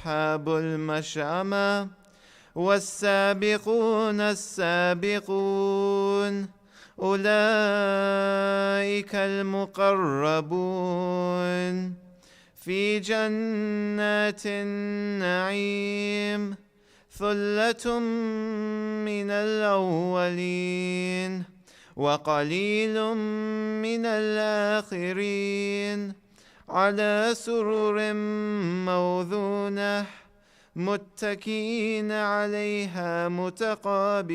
وأصحاب المشأمة والسابقون السابقون أولئك المقربون في جنات النعيم ثلة من الأولين وقليل من الآخرين على سرر موضونة متكئين عليها متقابلين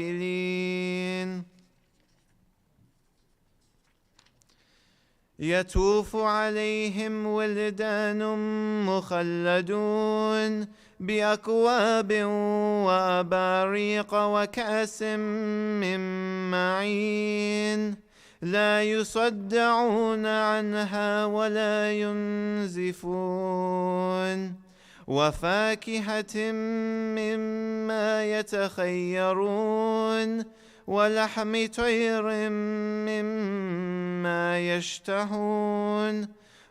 يطوف عليهم ولدان مخلدون بأكواب وأباريق وكأس من معين لا يصدعون عنها ولا ينزفون وفاكهة مما يتخيرون ولحم طير مما يشتهون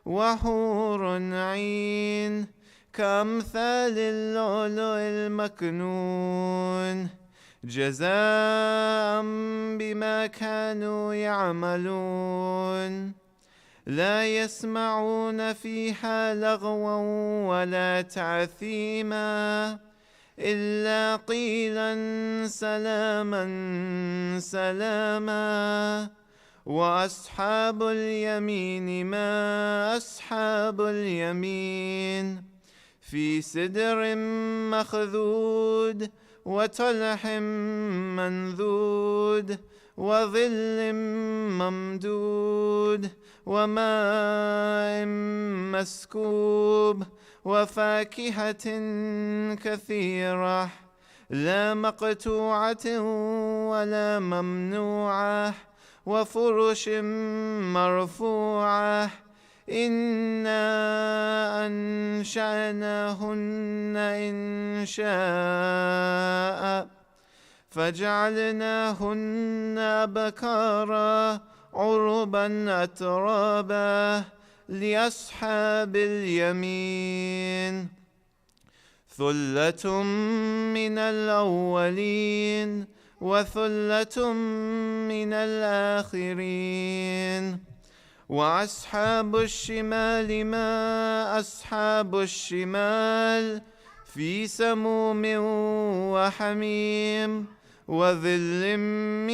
وحور عين كأمثال اللؤلؤ المكنون جزاء بما كانوا يعملون لا يسمعون فيها لغوا ولا تعثيما إلا قيلا سلاما سلاما وأصحاب اليمين ما أصحاب اليمين في سدر مخذود وطلح منذود وظل ممدود وماء مسكوب وفاكهة كثيرة لا مقطوعة ولا ممنوعة وفرش مرفوعة إنا أنشأناهن إنشاء فجعلناهن أبكارا عربا أترابا لأصحاب اليمين ثلة من الأولين وثلة من الآخرين وأصحاب الشمال ما أصحاب الشمال في سموم وحميم وظل من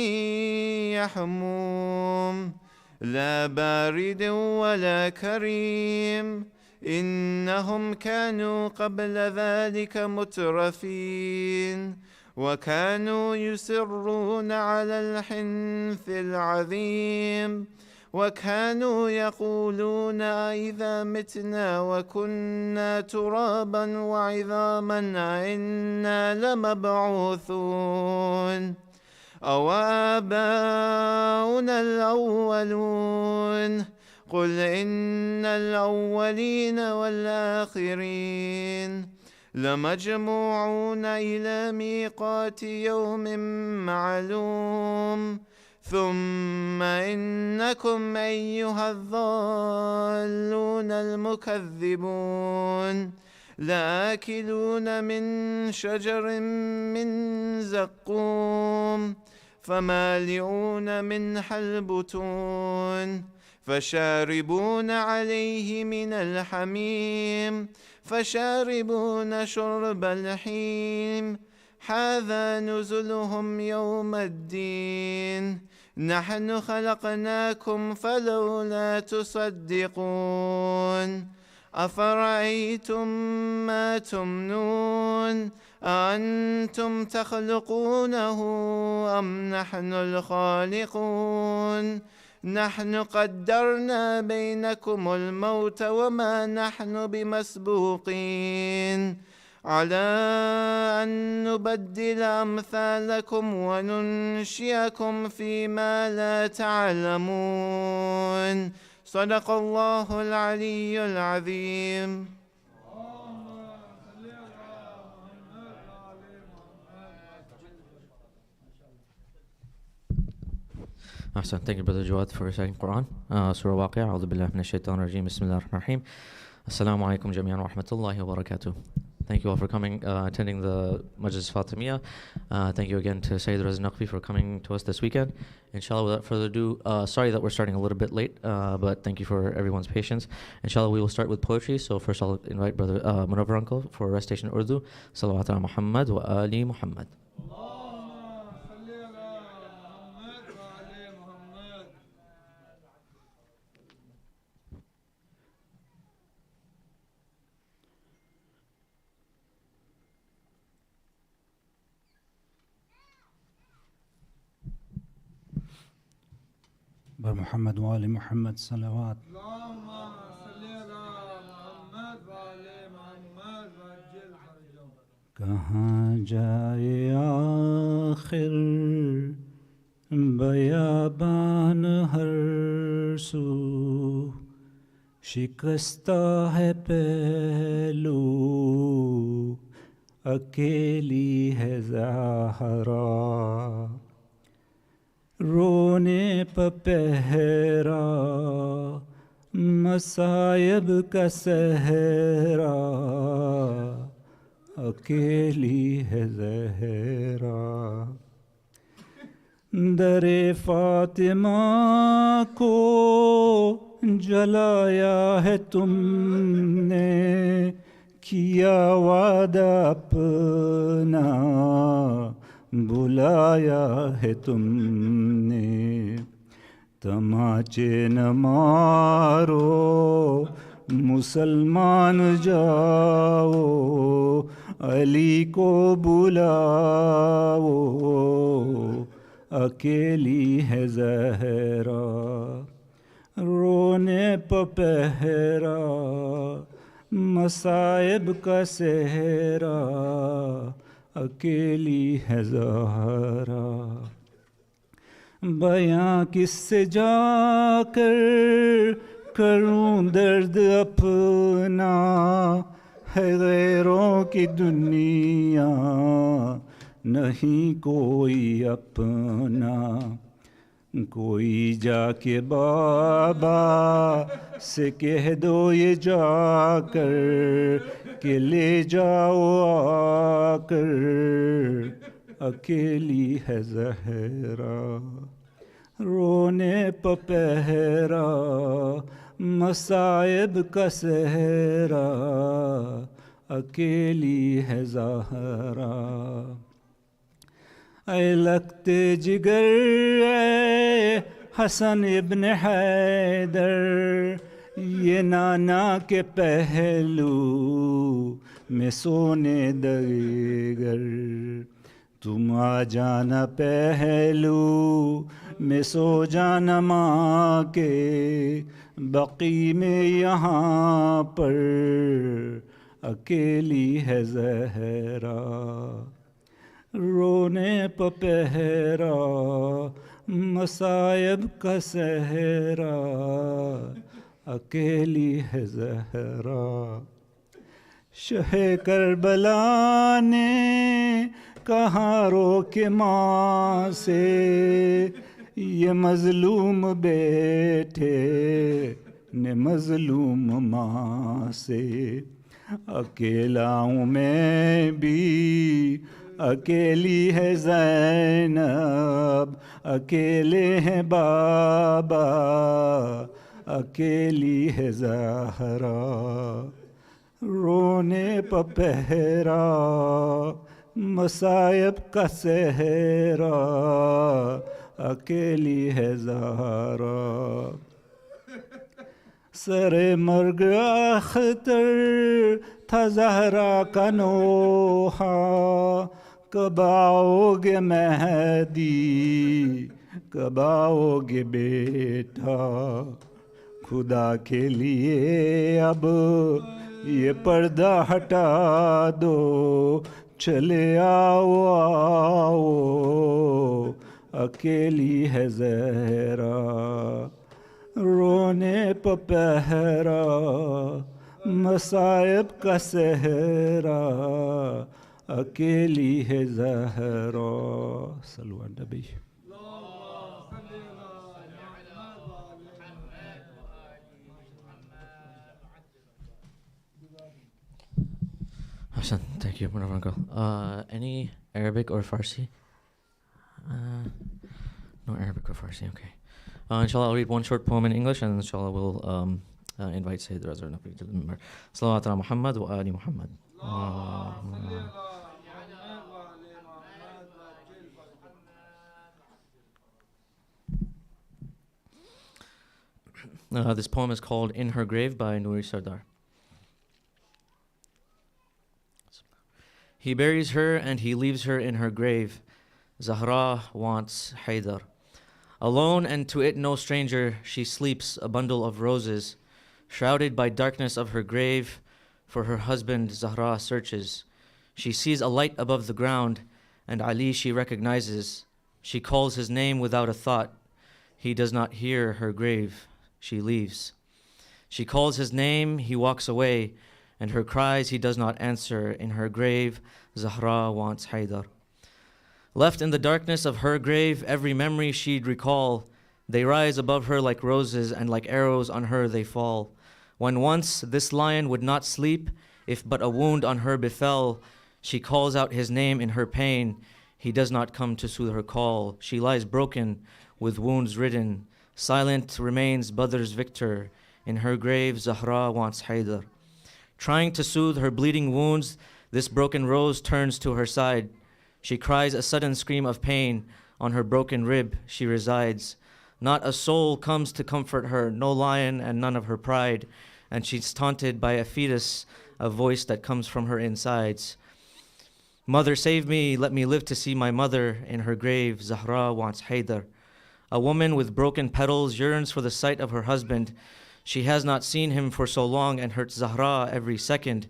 يحموم لا بارد ولا كريم إنهم كانوا قبل ذلك مترفين وكانوا يصرون على الحنث العظيم وكانوا يقولون أئذا متنا وكنا ترابا وعظاما أئنا لمبعوثون أو آباؤنا الأولون قل إن الأولين والآخرين لمجموعون إلى ميقات يوم معلوم ثم إنكم أيها الضالون المكذبون لآكلون من شجر من زقوم فمالئون منها البطون فشاربون عليه من الحميم فشاربون شرب الحيم هذا نزلهم يوم الدين نحن خلقناكم فلولا تصدقون أفرأيتم ما تمنون أأنتم تخلقونه أم نحن الخالقون نحن قدرنا بينكم الموت وما نحن بمسبوقين على أن نبدل أمثالكم وننشئكم فيما لا تعلمون صدق الله العلي العظيم. Ahsan. Thank you, Brother Jawad, for reciting Quran. Surah Waqi'ah. A'udhu billahi minash shaitanir rajim. Bismillahir rahmanir rahim. Assalamu alaikum jami'an wa rahmatullahi wa barakatuh. Thank you all for coming, attending the Majlis Fatimiyyah. Thank you again to Sayyid Raza Naqvi for coming to us this weekend. Inshallah, without further ado, sorry that we're starting a little bit late, but thank you for everyone's patience. Inshallah, we will start with poetry. So first I'll invite Brother Munawwar Uncle for recitation in Urdu. Salawat ala Muhammad wa ali Muhammad. بر محمد وآل محمد صلوات. کہاں جائے آخر بیابان ہر سو، شکستہ ہے پہلو اکیلی ہے زہرا، رونے پہ پہرا مصائب کا صحرا، اکیلی ہے زہرا. در فاطمہ کو جلایا ہے تم نے، کیا وعدہ اپنا بلایا ہے تم نے. تماچے نہ مارو مسلمان جاؤ، علی کو بلاؤ، اکیلی ہے زہرا، رونے پہ پہرا مصائب کا صحرا، اکیلی ہے زہرا. بیاں کس سے جا کر کروں درد اپنا، ہے غیروں کی دنیا نہیں کوئی اپنا. کوئی جا کے بابا سے کہہ دو یہ جا کر کہ لے جاؤ آ کر، اکیلی ہے زہرا، رونے پہ پہرا مصائب کا صحرا، اکیلی ہے زہرا. اے لگتے جگر اے حسن ابن حیدر، یہ نانا کے پہلو میں سونے دیگر، تم آ جانا پہلو میں سو جانا ماں کے بقی میں یہاں پر، اکیلی ہے زہرا، رونے پہ پہرا مصائب کا صحرا، اکیلی ہے زہرا. شہ کربلا نے کہاں روکے ماں سے، یہ مظلوم بیٹے نے مظلوم ماں سے. اکیلا ہوں میں بھی اکیلی ہے زینب، اکیلے ہیں بابا اکیلی ہے زہرا، رونے پہ پہرا مصائب کا صحرا، اکیلی ہے زہرا. سر مرگ اختر تھا زہرا کا نوحہ، کب آؤ گے مہدی کب آؤ گے بیٹا، خدا کے لیے اب یہ پردہ ہٹا دو، چلے آؤ آؤ، اکیلی ہے زہرا، رونے پہ پہرا مصائب کا صحرا، اکیلی ہے زہرا. صلو علی النبی. Hassan, thank you, brother uncle. Any Arabic or Farsi? No Arabic or Farsi, okay. Inshallah, I'll read one short poem in English, and inshallah, we'll invite Sayyid Raza Naqvi to the member. Salawat ala Muhammad wa ali Muhammad. This poem is called In Her Grave by Nouri Sardar. He buries her and he leaves her in her grave. Zahra wants Haydar. Alone and to it no stranger, she sleeps a bundle of roses. Shrouded by darkness of her grave, for her husband Zahra searches. She sees a light above the ground, and Ali she recognizes. She calls his name without a thought. He does not hear her grave. She leaves. She calls his name, he walks away, and her cries he does not answer. In her grave, Zahra wants Haydar. Left in the darkness of her grave, every memory she'd recall. They rise above her like roses, and like arrows on her they fall. When once this lion would not sleep, if but a wound on her befell, she calls out his name in her pain. He does not come to soothe her call. She lies broken, with wounds ridden. Silent remains Badr's victor. In her grave, Zahra wants Haydar. Trying to soothe her bleeding wounds, this broken rose turns to her side. She cries a sudden scream of pain. On her broken rib she resides. Not a soul comes to comfort her, no lion and none of her pride. And she's taunted by a fetus, a voice that comes from her insides. Mother, save me, let me live to see my mother. In her grave, Zahra wants Haydar. A woman with broken petals yearns for the sight of her husband. She has not seen him for so long and hurts Zahra every second.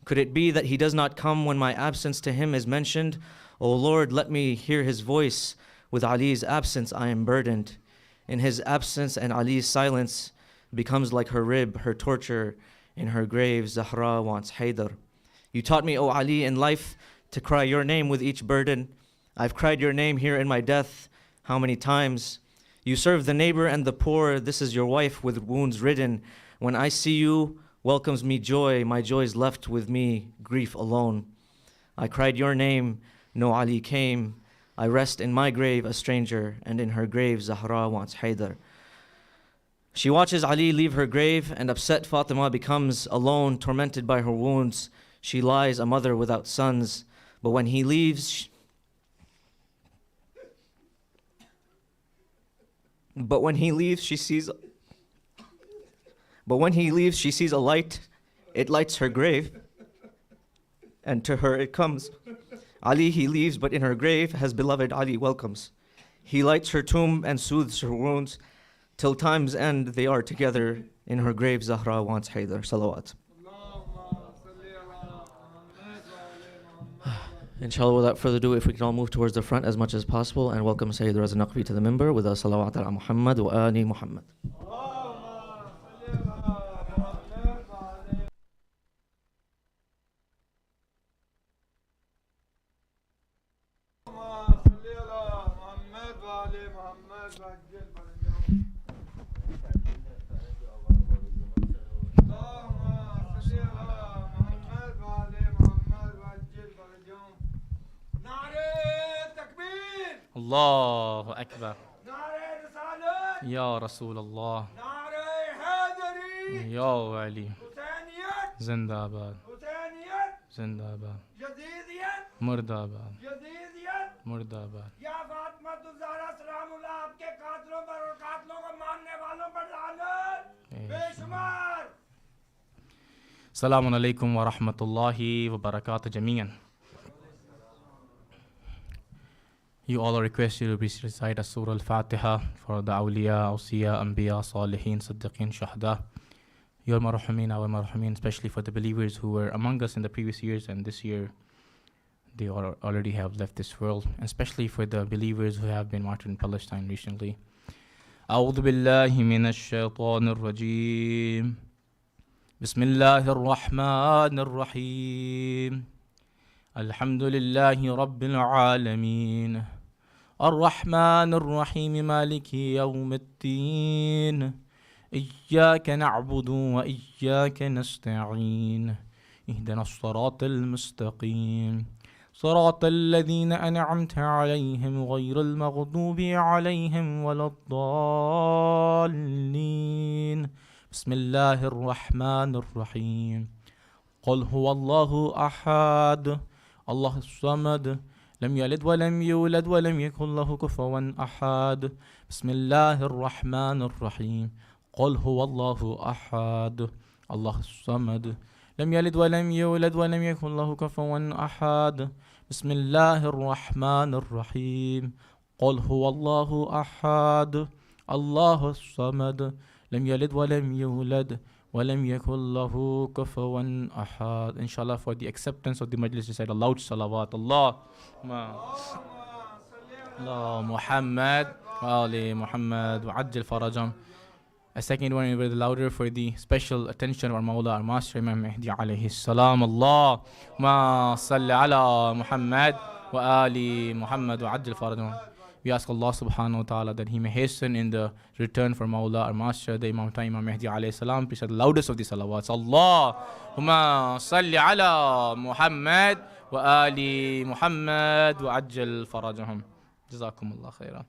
Could it be that he does not come when my absence to him is mentioned? O Lord, let me hear his voice. With Ali's absence I am burdened. In his absence and Ali's silence becomes like her rib, her torture. In her grave, Zahra wants Haydar. You taught me, O Ali, in life to cry your name with each burden. I've cried your name here in my death. How many times? You serve the neighbor and the poor. This is your wife with wounds ridden. When I see you, welcomes me joy. My joy's left with me, grief alone. I cried your name. No Ali came. I rest in my grave a stranger, and in her grave Zahra wants Haydar. She watches Ali leave her grave, and upset Fatima becomes alone, tormented by her wounds. She lies a mother without sons, but when he leaves, she sees a light. It lights her grave, and to her it comes. Ali he leaves, but in her grave has beloved Ali welcomes. He lights her tomb and soothes her wounds. Till time's end they are together. In her grave Zahra wants Haydar. Salawat. Inshallah, without further ado, if we can all move towards the front as much as possible and welcome Sayyid Raza Naqvi to the member with a salawat ala Muhammad wa ali Muhammad. الله أكبر يا رسول الله يا علي زنداباد زنداباد مرداباد مرداباد या फातिमा ज़हरा सलामुल्लाह आपके कातलों पर और कातलों को मानने वालों पर लानत बेशुमार. السلام عليكم ورحمة الله وبركاته جميعا. You all are requested to recite a Surah Al-Fatiha for the Awliya, Awsiya, Anbiya, Salihin, Siddiqeen, Shuhada. Your Marhamin, our Marhamin, especially for the believers who were among us in the previous years and this year, they already have left this world, and especially for the believers who have been martyred in Palestine recently. أعوذ بالله من الشيطان الرجيم. بسم الله الرحمن الرحيم. الحمد لله رب العالمين. الرحمن الرحيم مالك يوم الدين. إياك نعبد وإياك نستعين. اهدنا الصراط المستقيم صراط الذين أنعمت عليهم غير المغضوب عليهم ولا الضالين. بسم الله الرحمن الرحيم. قل هو الله أحد الله الصمد لم يلد ولم يولد ولم يكن له كفوا أحد. بسم الله الرحمن الرحيم. قل هو الله أحد الله الصمد لم يلد ولم يولد ولم يكن له كفوا أحد. بسم الله الرحمن الرحيم. قل هو الله أحد الله الصمد لم يلد ولم يولد ولم يكن له كفوا أحد. Inshallah, for the acceptance of the majlis, recite a loud salawat. Allah Muhammad wa ali Muhammad wa ajil farajam. A second one a bit louder for the special attention of our Mawla, our Master Imam Mahdi alayhi salam. Allahumma salli ala Muhammad wa ali Muhammad wa ajil farajam. We ask Allah subhanahu wa ta'ala that He may hasten in the return for Mawla, our Master, the Imam Mahdi alayhi salam. Please say the loudest of the salawats. Allahumma salli ala Muhammad wa ali Muhammad wa ajil farajahum. Jazakumullah khairan.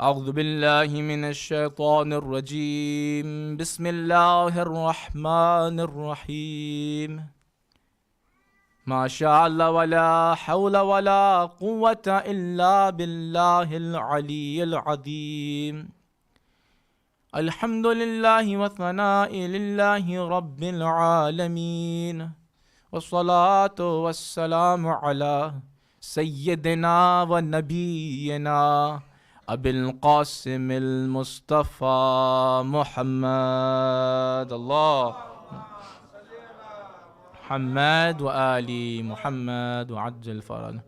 أعوذ بالله من الشيطان الرجيم. بسم الله الرحمن الرحيم. ما شاء الله ولا حول ولا قوة إلا بالله العلي العظيم. الحمد لله والثناء لله رب العالمين والصلاة والسلام على سيدنا ونبينا أبي القاسم المصطفى محمد. الله محمد وآل محمد وعجل فرج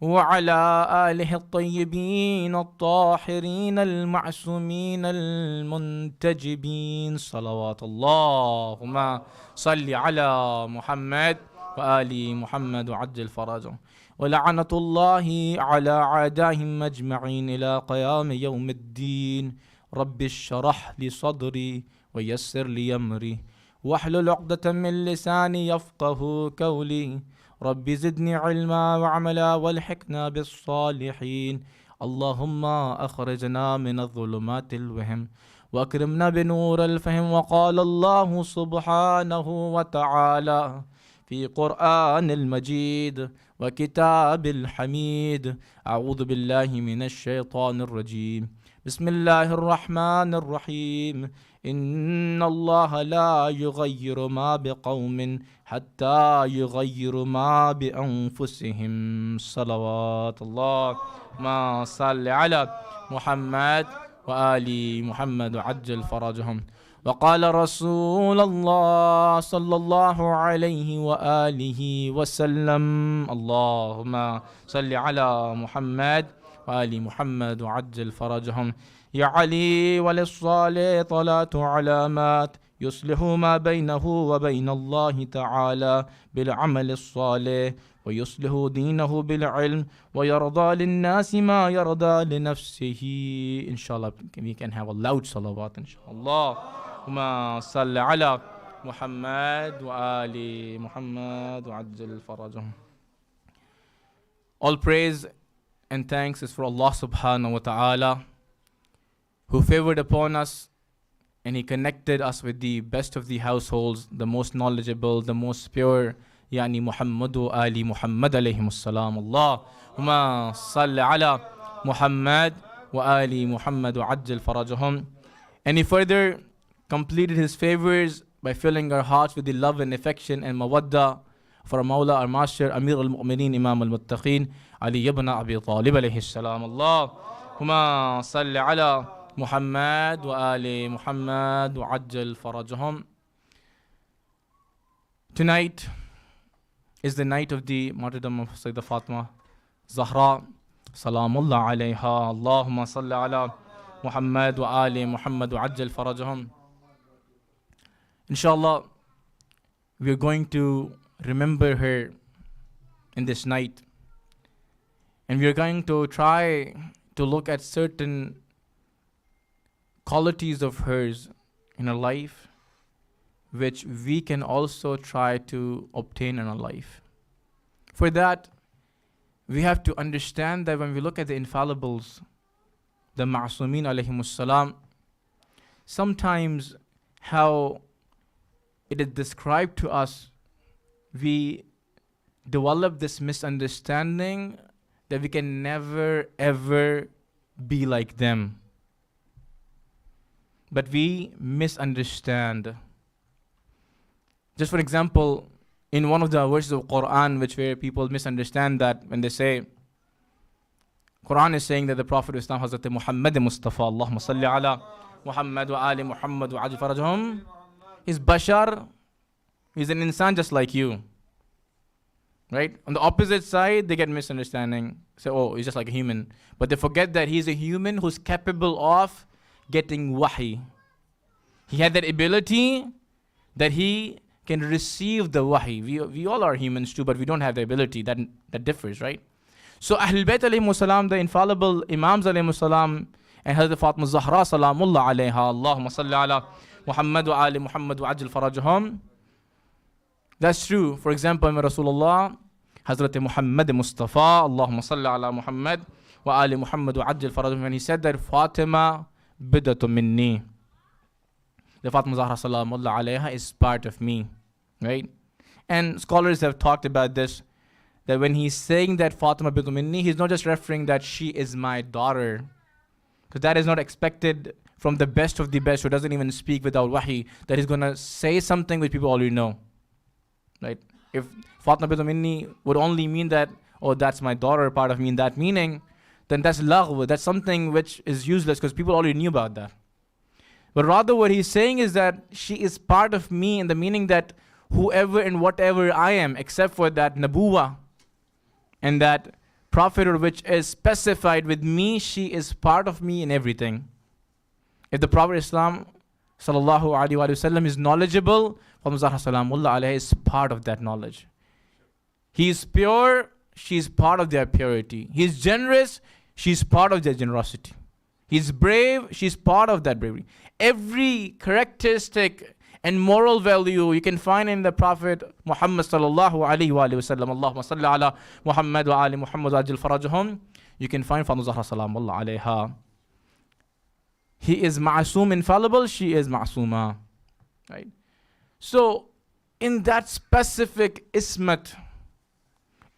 وعلى آله الطيبين الطاهرين المعصومين المنتجبين صلوات. اللهم صل على محمد وآل محمد وعجل فرجهم. ولعنة الله على أعدائهم أجمعين إلى قيام يوم الدين. رب اشرح لي صدري ويسر لي أمري واحلل عقدة من لساني يفقه قولي. رب زدني علما وعملا والحقنا بالصالحين. اللهم أخرجنا من الظلمات الوهم وأكرمنا بنور الفهم. وقال الله سبحانه وتعالى في قرآن المجيد وكتاب الحميد. أعوذ بالله من الشيطان الرجيم. بسم الله الرحمن الرحيم. إن الله لا يغير ما بقوم حتى يغيروا ما بأنفسهم. صلوات. اللهم صل على محمد وآل محمد وعجل فرجهم. وقال رسول الله صلى الله عليه وآله وسلم. اللهم صل على محمد وآل محمد وعجل فرجهم. يا علي وللصالح طلعت علامات يصلح ما بينه وبين الله تعالى بالعمل الصالح ويصلح دينه بالعلم ويرضى للناس ما يرضى لنفسه. Inshallah, we can have a loud salawat. Inshallah. اللهم صل على محمد وآل محمد وعجل فرجهم. All praise and thanks is for Allah subhanahu wa ta'ala, who favored upon us and He connected us with the best of the households, the most knowledgeable, the most pure, يعني محمد وآل محمد عليهم السلام. اللهم صل على محمد وآل محمد وعجل فرجهم. And He further completed His favors by filling our hearts with the love and affection and mawadda for our Mawla, our Master, Amir al-Mu'mineen, Imam al-Muttaqeen, Ali ibn Abi Talib alayhi salam. Allahumma salli ala Muhammad wa ali Muhammad wa ajjal farajahum. Tonight is the night of the martyrdom of Sayyidah Fatima Zahra, salamullah alayha. Allahumma salli ala Muhammad wa ali Muhammad wa ajjal farajahum. Inshallah, we are going to remember her in this night. And we are going to try to look at certain qualities of hers in her life, which we can also try to obtain in our life. For that, we have to understand that when we look at the infallibles, the Ma'sumin alayhimus salam, sometimes how it is described to us, we develop this misunderstanding that we can never ever be like them. But we misunderstand. Just for example, in one of the verses of Quran, where people misunderstand that when they say, Quran is saying that the Prophet of Islam, Hazrat Muhammad Mustafa, Allahumma salli ala Muhammad wa ali Muhammad wa ajil farajahum, is bashar, he's an insan just like you. Right? On the opposite side, they get misunderstanding. Say, oh, he's just like a human. But they forget that he's a human who's capable of getting wahi. He had that ability that he can receive the wahi. We all are humans too, but we don't have the ability. That differs, right? So Ahlul Bayt alayhimus salam, the infallible Imams alayhimus salam, and Hazrat Fatima Zahra salamullah alayha, Allahumma salli ala Muhammad wa ali Muhammad wa ajil farajahum. That's true. For example, when Rasulullah, Hazrat Muhammad Mustafa, Allahumma salli ala Muhammad wa ali Muhammad wa ajil farajahum, when he said that Fatima bidatu minni, the Fatima Zahra salamullah alayha is part of me, right? And scholars have talked about this, that when he's saying that Fatima bidatu minni, he's not just referring that she is my daughter, because that is not expected from the best of the best who doesn't even speak without wahi, that he's going to say something which people already know. Right? If Fatima bidatu minni would only mean that, oh, that's my daughter, part of me in that meaning, then that's laghw, that's something which is useless because people already knew about that. But rather what he's saying is that she is part of me in the meaning that whoever and whatever I am, except for that nabuwa and that prophet which is specified with me, she is part of me in everything. If the Prophet Islam sallallahu alaihi wasallam is knowledgeable, Fatima Zahra salamullah alayha is part of that knowledge. He is pure, she is part of their purity. He is generous, she is part of their generosity. He is brave, she is part of that bravery. Every characteristic and moral value you can find in the Prophet Muhammad sallallahu alaihi wasallam, Allahumma salli ala Muhammad wa ali Muhammad wa ajil farajahum, you can find Fatima Zahra salamullah alayha. He is ma'asum, infallible, she is ma'asuma. Right? So, in that specific ismat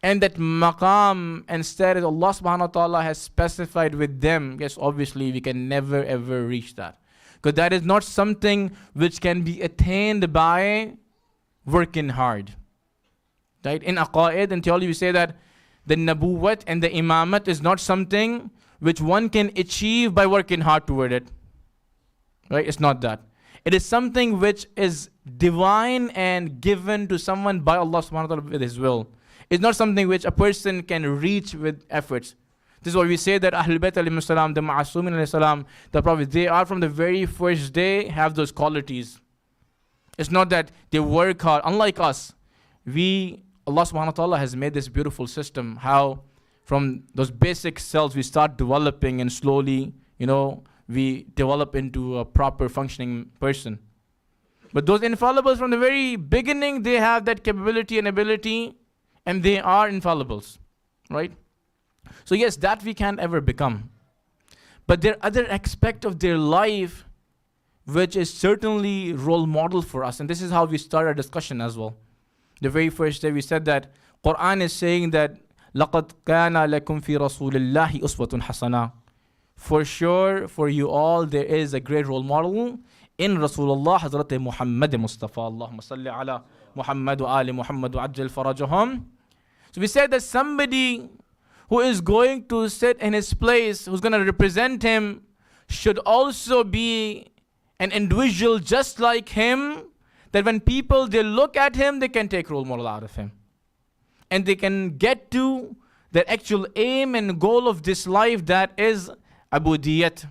and that maqam and status Allah subhanahu wa ta'ala has specified with them, yes, obviously we can never ever reach that. Because that is not something which can be attained by working hard. Right? In aqaid and theology, we say that the nabuwat and the imamat is not something which one can achieve by working hard toward it. Right? It's not that. It is something which is divine and given to someone by Allah subhanahu wa ta'ala with His will. It's not something which a person can reach with efforts. This is why we say that Ahlul Bayt alayhi salam, the Ma'asumin alayhi salam, the Prophet, they are from the very first day have those qualities. It's not that they work hard. Unlike us, Allah subhanahu wa ta'ala has made this beautiful system, how from those basic cells we start developing and slowly, we develop into a proper functioning person. But those infallibles from the very beginning, they have that capability and ability, and they are infallibles, right? So yes, that we can't ever become. But there are other aspects of their life which is certainly role model for us. And this is how we start our discussion as well. The very first day we said that Quran is saying that لَقَدْ كَانَ لَكُمْ فِي رَسُولِ اللَّهِ أُسْوَةٌ حَسَنَةٌ. For sure, for you all, there is a great role model in Rasulullah, Hazrat Muhammad Mustafa. Allahumma salli ala Muhammad wa ali Muhammad wa ajil farajahum. So we said that somebody who is going to sit in his place, who's going to represent him, should also be an individual just like him, that when people, they look at him, they can take role model out of him. And they can get to the actual aim and goal of this life, that is abudiyat.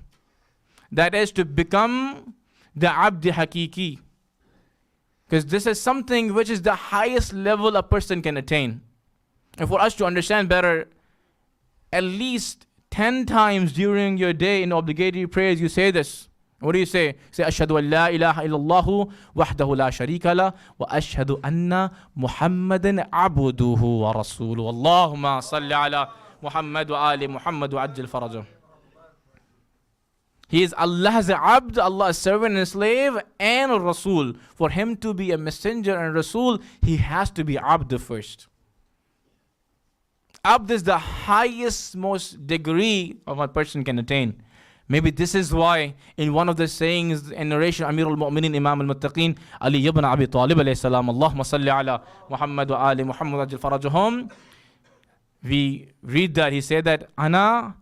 That is to become the abd hakiki. Because this is something which is the highest level a person can attain. And for us to understand better, at least 10 times during your day in obligatory prayers, you say this. What do you say? Say, Ashhadu an la ilaha illallah wahdahu la sharika la wa ashhadu anna Muhammadan abduhu wa rasuluhu. Allahumma salli ala Muhammad wa ali Muhammad wa ajil farajah. He is Allah's abd, Allah's servant and slave, and a Rasul. For him to be a messenger and Rasul, he has to be abd first. Abd is the highest, most degree of a person can attain. Maybe this is why in one of the sayings and narration, Amir al-Mu'minin, Imam al-Muttaqin, Ali ibn Abi Talib alayhi salam, Allahumma salli ala Muhammad wa ali Muhammad ajil farajahum. We read that, he said that, Ana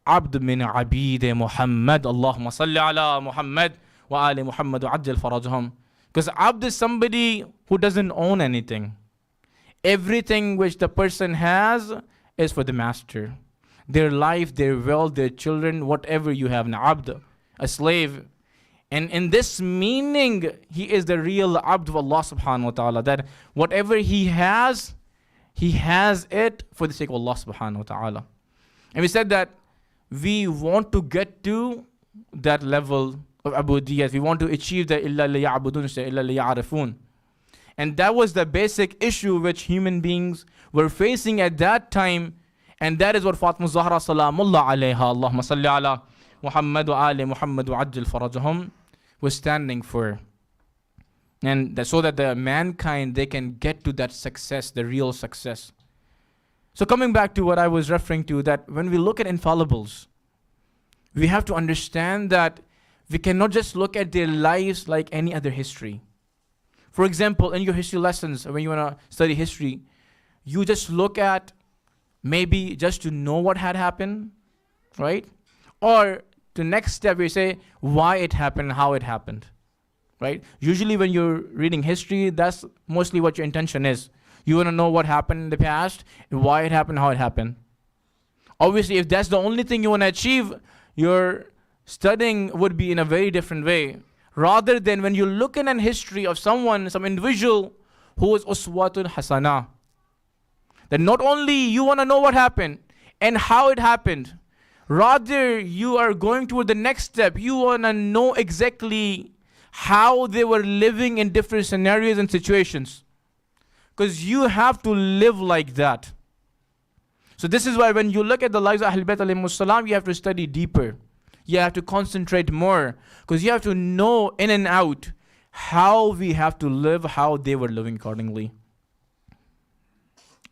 abd min abid Muhammad, Allahumma salli ala Muhammad wa ali Muhammad wa ajil farajahum. Because abd is somebody who doesn't own anything. Everything which the person has is for the master. Their life, their wealth, their children, whatever you have, an abd, a slave. And in this meaning, he is the real abd of Allah subhanahu wa ta'ala. That whatever he has it for the sake of Allah subhanahu wa ta'ala. And we said that we want to get to that level of abudiyyah. We want to achieve the illa liya'budun, illa liya'arifun. And that was the basic issue which human beings were facing at that time. And that is what Fatima Zahra salamullah alayha, Allahumma salli ala Muhammad wa ali Muhammad wa ajil farajahum, was standing for. And so that the mankind, they can get to that success, the real success. So coming back to what I was referring to, that when we look at infallibles, we have to understand that we cannot just look at their lives like any other history. For example, in your history lessons, when you want to study history, you just look at maybe just to know what had happened, right? Or the next step, you say why it happened, how it happened, right? Usually when you're reading history, that's mostly what your intention is. You want to know what happened in the past, and why it happened, how it happened. Obviously, if that's the only thing you want to achieve, your studying would be in a very different way. Rather than when you look in history of someone, some individual who was uswatun hasana, that not only you want to know what happened and how it happened, rather you are going toward the next step. You want to know exactly how they were living in different scenarios and situations, because you have to live like that. So this is why when you look at the lives of Ahlul Bayt alayhimus salam, you have to study deeper. You have to concentrate more, because you have to know in and out how we have to live, how they were living accordingly.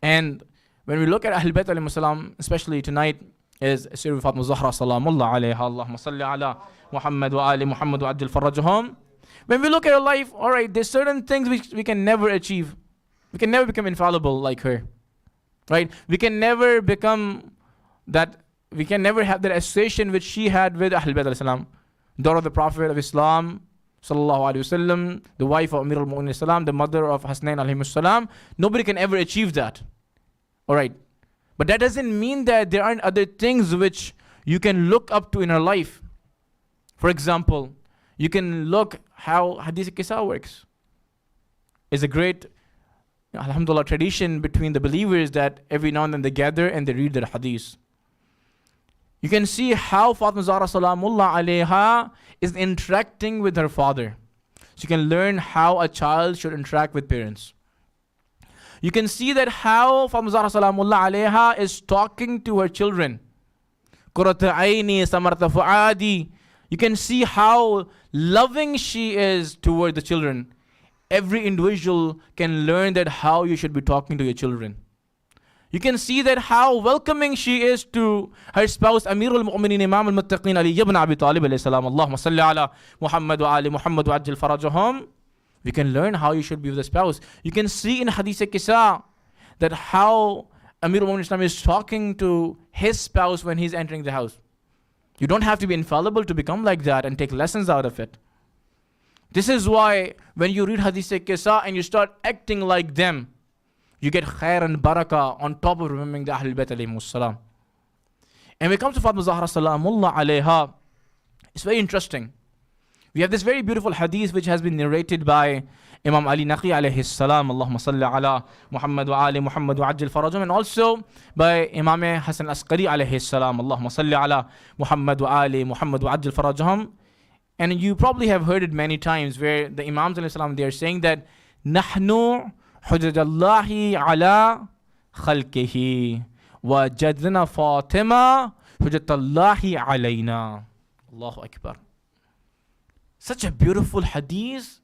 And when we look at Ahlul Bayt alayhimus salam, especially tonight, is Sayyid Fatima Zahra salamullah alayha, Allahumma salli ala Muhammad wa ali Muhammad wa ajil farajahum. When we look at her life, alright, there's certain things which we can never achieve. We can never become infallible like her, right? We can never become that. We can never have that association which she had with Ahlul Bayt alayhi salam, daughter of the Prophet of Islam, sallallahu alaihi wasallam, the wife of Amir al-Mu'minin salam, the mother of Hasnain alayhi salam. Nobody can ever achieve that. All right, but that doesn't mean that there aren't other things which you can look up to in her life. For example, you can look how Hadith Qissa works. It's a great, alhamdulillah, tradition between the believers that every now and then they gather and they read their Hadith. You can see how Fatima Zahra salamullah alayha is interacting with her father. So you can learn how a child should interact with parents. You can see that how Fatima Zahra salamullah alayha is talking to her children. Qurrata aini samarta fuadi. You can see how loving she is toward the children. Every individual can learn that how you should be talking to your children. You can see that how welcoming she is to her spouse, Amir al-Mu'minin, Imam al-Muttaqin, Ali ibn Abi Talib alayhi salam. Allahumma salli ala Muhammad wa ali Muhammad wa ajil farajahum. We can learn how you should be with the spouse. You can see in Hadith Qissa that how Amir al-Mu'minin is talking to his spouse when he's entering the house. You don't have to be infallible to become like that and take lessons out of it. This is why when you read Hadith Qissa and you start acting like them, you get khair and barakah on top of remembering the Ahlul Bayt alayhimus salam. And when it comes to Fatima Zahra salamullah alayha, it's very interesting. We have this very beautiful hadith which has been narrated by Imam Ali Naqvi alayhi salam, Allahumma salli ala Muhammad wa ali Muhammad wa ajil farajum, and also by Imam Hasan Askari alayhi salam, Allahumma salli ala Muhammad wa ali Muhammad wa ajil farajum. And you probably have heard it many times where the Imams alayhi salam, they are saying that نحن حجج الله على خلقه وجدنا فاطمة حجة الله علينا. Allahu Akbar. Such a beautiful hadith.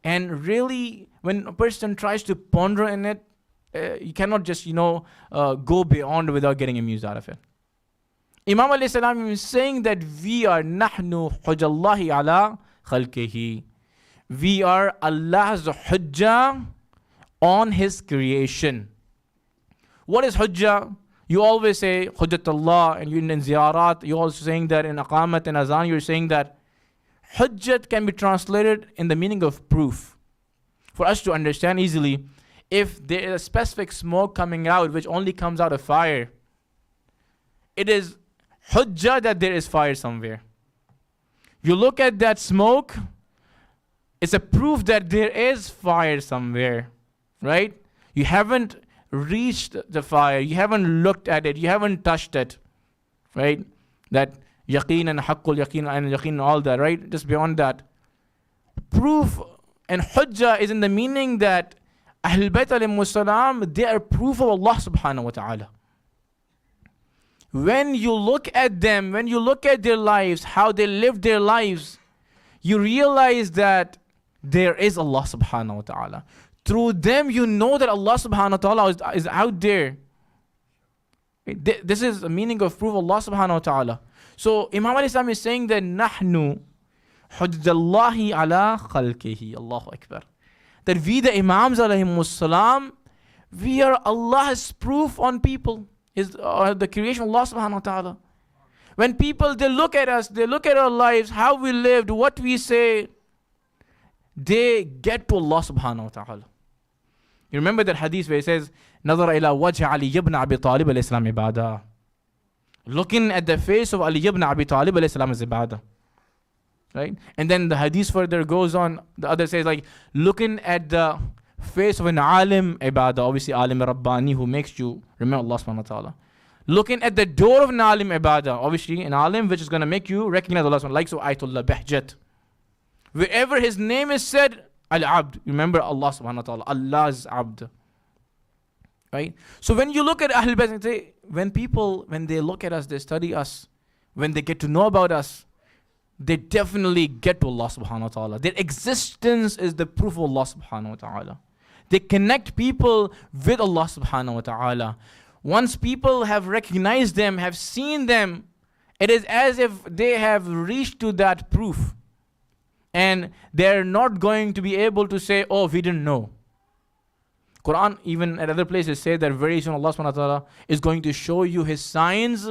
And really, when a person tries to ponder in it, you cannot just, go beyond without getting amused out of it. Imam alayhi salam is saying that we are nahnu hujjallahi ala khalqihi. We are Allah's hujjah on His creation. What is hujjah? You always say hujjatullah, and you in ziyarat, you're also saying that in aqamat and azan, you're saying that hujjat can be translated in the meaning of proof. For us to understand easily, if there is a specific smoke coming out which only comes out of fire, it is hujjah that there is fire somewhere. You look at that smoke, it's a proof that there is fire somewhere, right? You haven't reached the fire, you haven't looked at it, you haven't touched it, right? That yaqeen and haqqul yaqeen and yaqeen, all that, right? Just beyond that. Proof and hujjah is in the meaning that Ahlul Bayt alayhimus salam, they are proof of Allah subhanahu wa ta'ala. When you look at them, when you look at their lives, how they live their lives, you realize that there is Allah subhanahu wa ta'ala. Through them, you know that Allah subhanahu wa ta'ala is out there. This is the meaning of proof of Allah subhanahu wa ta'ala. So Imam alayhi salam is saying that nahnu hujjallahi ala khalqihi. Allahu Akbar. That we the Imams alayhimus salam, we are Allah's proof on people. Is the creation of Allah subhanahu wa ta'ala. When people, they look at us, they look at our lives, how we lived, what we say, they get to Allah subhanahu wa ta'ala. You remember that hadith where it says, نَظَرَ إِلَى وَجْهِ عَلِيِّ بْنَ أَبِي طَالِبَ الْإِسْلَامِ عِبَادَةً. Looking at the face of Ali ibn Abi Talib alayhi salam is ibadah. Right? And then the hadith further goes on, the other says like, looking at the face of an alim ibadah, obviously alim rabbani who makes you remember Allah subhanahu wa ta'ala. Looking at the door of an alim ibadah, obviously an alim which is going to make you recognize Allah subhanahu wa ta'ala, like so Ayatullah Bahjat. Wherever his name is said, Al-Abd, remember Allah subhanahu wa ta'ala, Allah's Abd. Right? So when you look at Ahlul Bayt, when people, when they look at us, they study us, when they get to know about us, they definitely get to Allah subhanahu wa ta'ala. Their existence is the proof of Allah subhanahu wa ta'ala. They connect people with Allah subhanahu wa ta'ala. Once people have recognized them, have seen them, it is as if they have reached to that proof. And they're not going to be able to say, oh, we didn't know. Quran, even at other places, say that very soon Allah subhanahu wa ta'ala is going to show you His signs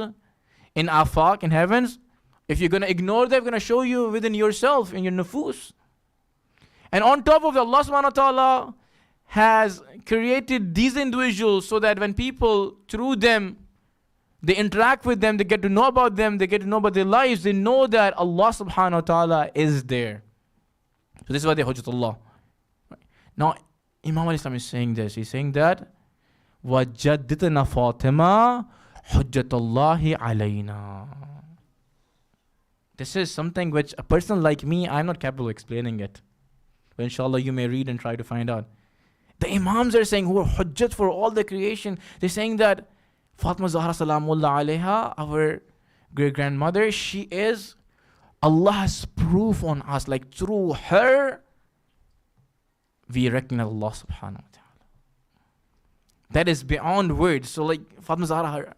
in afaq, in heavens. If you're going to ignore them, going to show you within yourself, in your nufus. And on top of that, Allah subhanahu wa ta'ala has created these individuals so that when people, through them, they interact with them, they get to know about them, they get to know about their lives, they know that Allah subhanahu wa ta'ala is there. So this is why they hujjatullah. Now, Imam al-Islam is saying this. He's saying that وَجَدِّتْنَا فَاطِمَةً حُجَّةَ اللَّهِ عَلَيْنَا. This is something which a person like me, I'm not capable of explaining it. But inshallah, you may read and try to find out. The Imams are saying, who are hujjat for all the creation, they're saying that Fatima Zahra Salamullah alayha, our great-grandmother, she is Allah's proof on us. Like through her, we recognize Allah subhanahu wa ta'ala. That is beyond words. So like Fatima Zahra,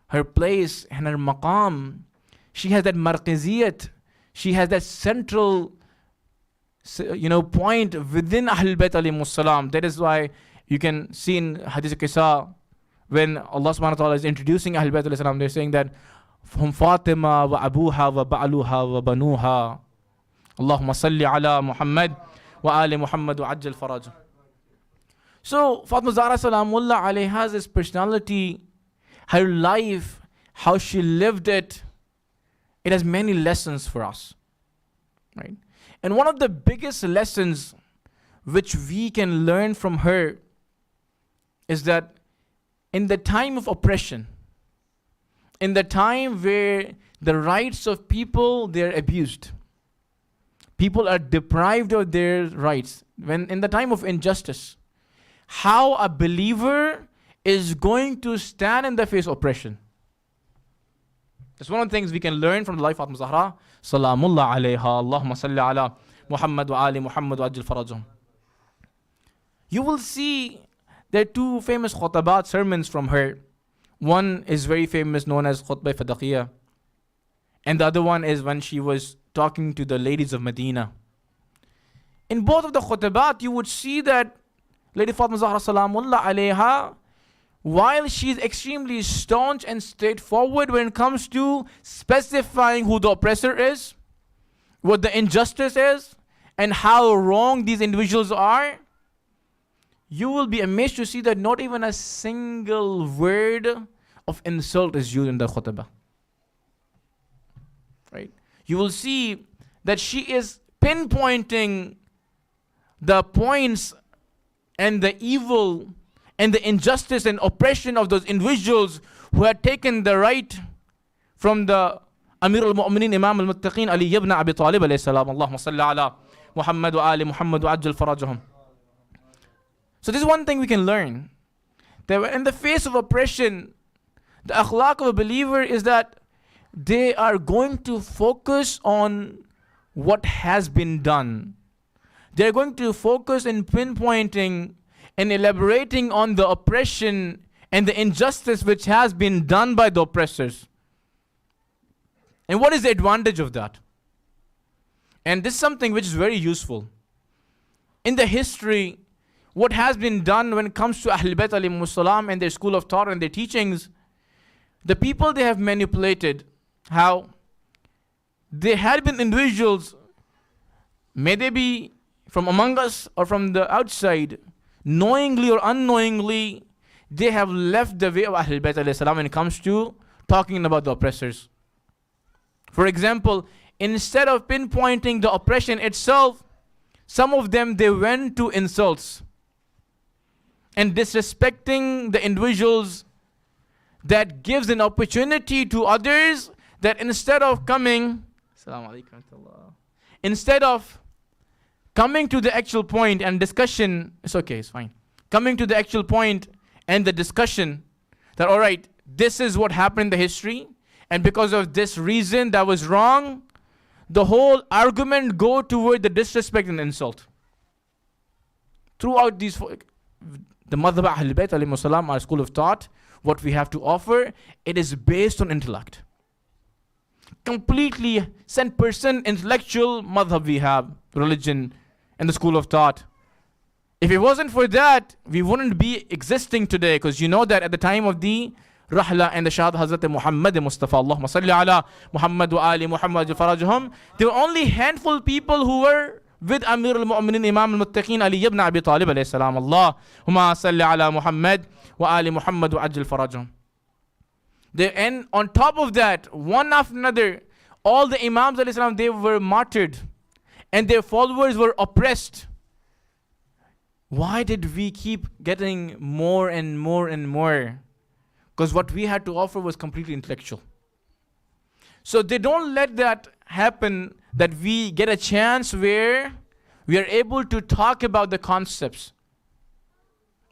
her place and her maqam, she has that marqiziyat, she has that central point within Ahlul Bayt alayhimus salam. That is why you can see in Hadith Qisa, when Allah subhanahu wa ta'ala is introducing Ahlul Bayt alayhi salam, they're saying that hum Fatima wa abuha wa ba'luha wa banuha. Allahumma salli ala Muhammad wa ali Muhammad wa ajjal faraj. So Fatima Zahra Salamullah alayha has this personality, her life, how she lived it. It has many lessons for us, right? And one of the biggest lessons which we can learn from her is that in the time of oppression, in the time where the rights of people, they're abused, People are deprived of their rights. When in the time of injustice, how a believer is going to stand in the face of oppression. That's one of the things we can learn from the life of Fatima Zahra. Salamullah alayha, Allahumma salli ala Muhammad wa ali Muhammad wa ajil farajahum. You will see there are two famous khutabat sermons from her. One is very famous, known as Khutbah Fadaqiyah. And the other one is when she was talking to the ladies of Medina. In both of the khutabat, you would see that Lady Fatima Zahra Salamullah alayha, while she is extremely staunch and straightforward when it comes to specifying who the oppressor is, what the injustice is, and how wrong these individuals are, you will be amazed to see that not even a single word of insult is used in the khutbah. Right? You will see that she is pinpointing the points and the evil and the injustice and oppression of those individuals who had taken the right from the Amir al-Mu'mineen Imam al-Muttaqeen Ali ibn Abi Talib alayhi salam. Allahumma salli ala Muhammad wa ali Muhammad wa ajil farajahum. So this is one thing we can learn. That in the face of oppression, the akhlaq of a believer is that they are going to focus on what has been done. They're going to focus in pinpointing and elaborating on the oppression and the injustice which has been done by the oppressors. And what is the advantage of that? And this is something which is very useful. In the history, what has been done when it comes to Ahlul Bayt alayhimus salam and their school of thought and their teachings, the people they have manipulated, how they had been individuals, may they be from among us or from the outside, knowingly or unknowingly, they have left the way of Ahlul Bayt alayhi salam when it comes to talking about the oppressors. For example, instead of pinpointing the oppression itself, some of them, they went to insults and disrespecting the individuals. That gives an opportunity to others that instead of coming to the actual point and discussion, it's okay, it's fine. Coming to the actual point and the discussion that, all right, this is what happened in the history, and because of this reason that was wrong, the whole argument go toward the disrespect and insult. Throughout these, the Madhab Ahlul Bayt alayhimus salam, our school of thought, what we have to offer, it is based on intellect. Completely 100% intellectual madhab we have, religion and the school of thought. If it wasn't for that, we wouldn't be existing today, because you know that at the time of the Rahla and the Shahad Hazrat Muhammad Mustafa, Allahumma salli ala Muhammad wa ali Muhammad wa farajahum, there were only handful people who were with Amir al-Mu'mineen Imam al-Muttaqeen Ali ibn Abi Talib alayhi salam. Allahumma salli ala Muhammad wa ali Muhammad wa ajil farajahum. And on top of that, one after another, all the Imams alayhi salam, they were martyred and their followers were oppressed. Why did we keep getting more and more and more? Because what we had to offer was completely intellectual. So they don't let that happen, that we get a chance where we are able to talk about the concepts.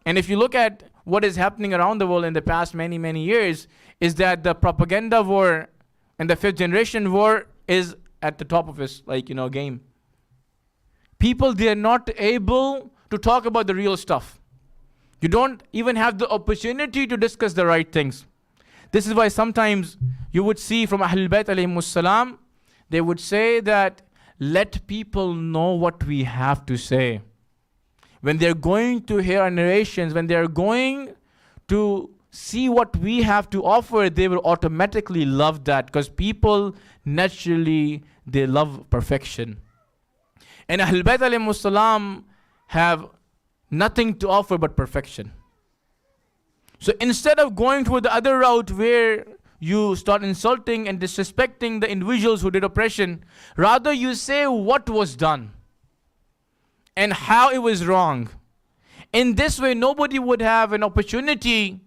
And if you look at what is happening around the world in the past many, many years, is that the propaganda war and the fifth generation war is at the top of its game. People, they are not able to talk about the real stuff. You don't even have the opportunity to discuss the right things. This is why sometimes you would see from Ahlul Bayt alayhimus salam, they would say that let people know what we have to say. When they're going to hear our narrations, when they're going to see what we have to offer, they will automatically love that, because people naturally, they love perfection. And Ahlul Bayt alayhimus salam have nothing to offer but perfection. So instead of going toward the other route where you start insulting and disrespecting the individuals who did oppression, rather you say what was done and how it was wrong. In this way, nobody would have an opportunity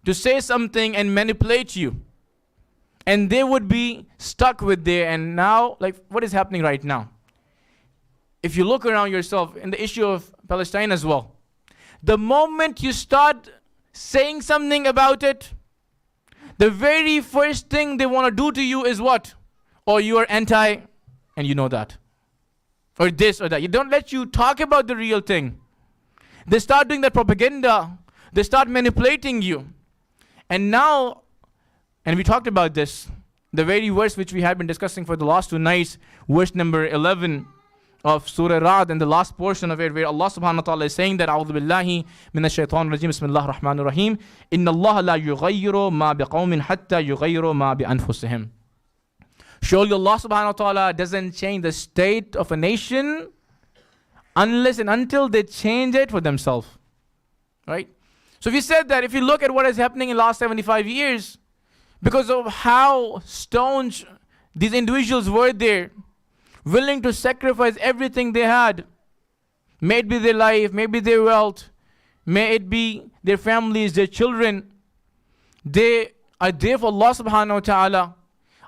to say something and manipulate you. And they would be stuck with there. And now, what is happening right now? if you look around yourself in the issue of Palestine as well, the moment you start saying something about it, the very first thing they want to do to you is what? Or you are anti, and you know that. Or this or that. You don't let you talk about the real thing. They start doing that propaganda. They start manipulating you. And now, and we talked about this, the very verse which we had been discussing for the last 2 nights, verse number 11 of Surah Raza, and the last portion of it, where Allah subhanahu wa ta'ala is saying that, A'udhu billahi minash shaitan rajim, Bismillah ar-Rahman ar-Rahim, Inna Allah la yughayyiru ma biqawmin hatta yughayyiru ma bi anfusihim. Surely Allah subhanahu wa ta'ala doesn't change the state of a nation unless and until they change it for themselves. Right? So we said that if you look at what is happening in the last 75 years, because of how staunch these individuals were there, willing to sacrifice everything they had, may it be their life, maybe their wealth, may it be their families, their children, they are there for Allah subhanahu wa ta'ala.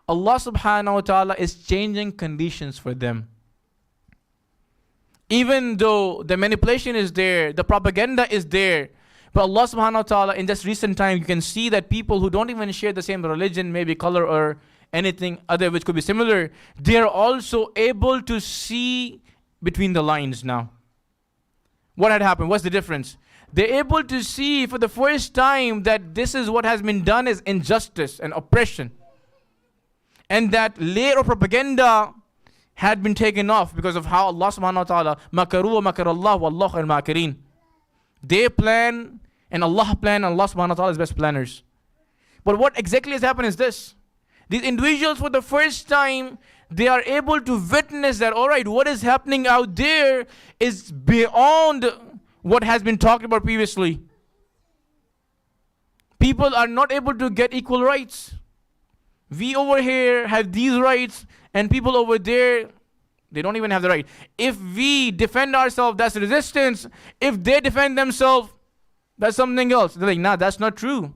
Allah subhanahu wa ta'ala is changing conditions for them. Even though the manipulation is there, the propaganda is there, but Allah subhanahu wa ta'ala, in just recent time, you can see that people who don't even share the same religion, maybe color or anything other which could be similar, they are also able to see between the lines now. What had happened? What's the difference? They're able to see for the first time that this is what has been done is injustice and oppression. And that layer of propaganda had been taken off because of how Allah subhanahu wa ta'ala, makaru wa makarallah wallahu al-makirin. They plan and Allah plan, and Allah subhanahu wa ta'ala is best planners. But what exactly has happened is this. These individuals for the first time, they are able to witness that, all right, what is happening out there is beyond what has been talked about previously. People are not able to get equal rights. We over here have these rights, and people over there, they don't even have the right. If we defend ourselves, that's resistance. If they defend themselves, that's something else. They're like, nah, that's not true.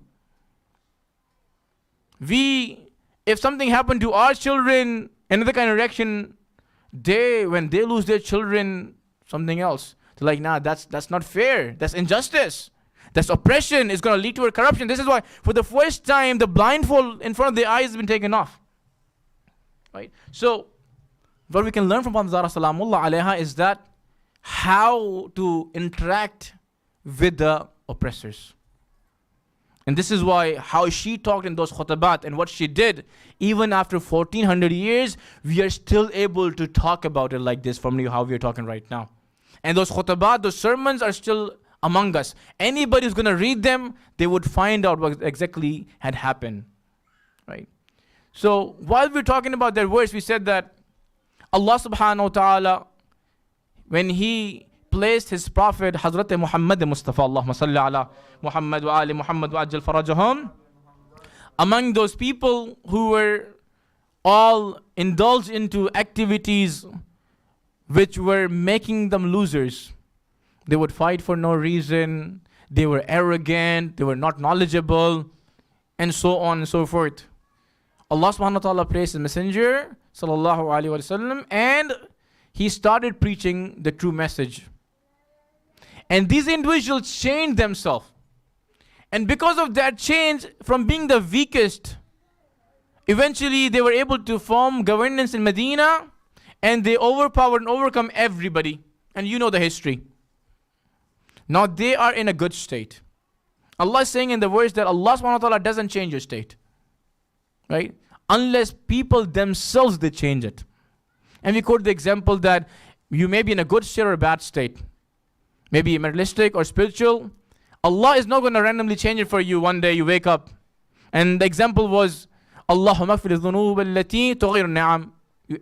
If something happened to our children, another kind of reaction, when they lose their children, something else. They're like, nah, that's not fair. That's injustice. That's oppression. It's going to lead to a corruption. This is why, for the first time, the blindfold in front of their eyes has been taken off. Right? So, what we can learn from Zahra Salamullah Alaiha is that how to interact with the oppressors. And this is why how she talked in those khutabat and what she did, even after 1400 years, we are still able to talk about it like this from how we are talking right now. And those khutabat, those sermons are still among us. Anybody who's going to read them, they would find out what exactly had happened. Right? So while we're talking about that verse, we said that Allah subhanahu wa ta'ala, when He placed His Prophet Hazrat Muhammad Mustafa, Allahumma salli ala Muhammad wa ali Muhammad wa ajal farajahum, among those people who were all indulged into activities which were making them losers. They would fight for no reason, they were arrogant, they were not knowledgeable, and so on and so forth. Allah subhanahu wa ta'ala praised His Messenger sallallahu alaihi wasallam, and He started preaching the true message. And these individuals changed themselves. And because of that change, from being the weakest, eventually they were able to form governance in Medina, and they overpowered and overcome everybody. And you know the history. Now they are in a good state. Allah is saying in the verse that Allah subhanahu wa ta'ala doesn't change your state. Right? Unless people themselves, they change it. And we quote the example that you may be in a good state or a bad state. Maybe materialistic or spiritual. Allah is not going to randomly change it for you one day you wake up. And the example was, Allahumma gfir dhunub allati tughir ni'am.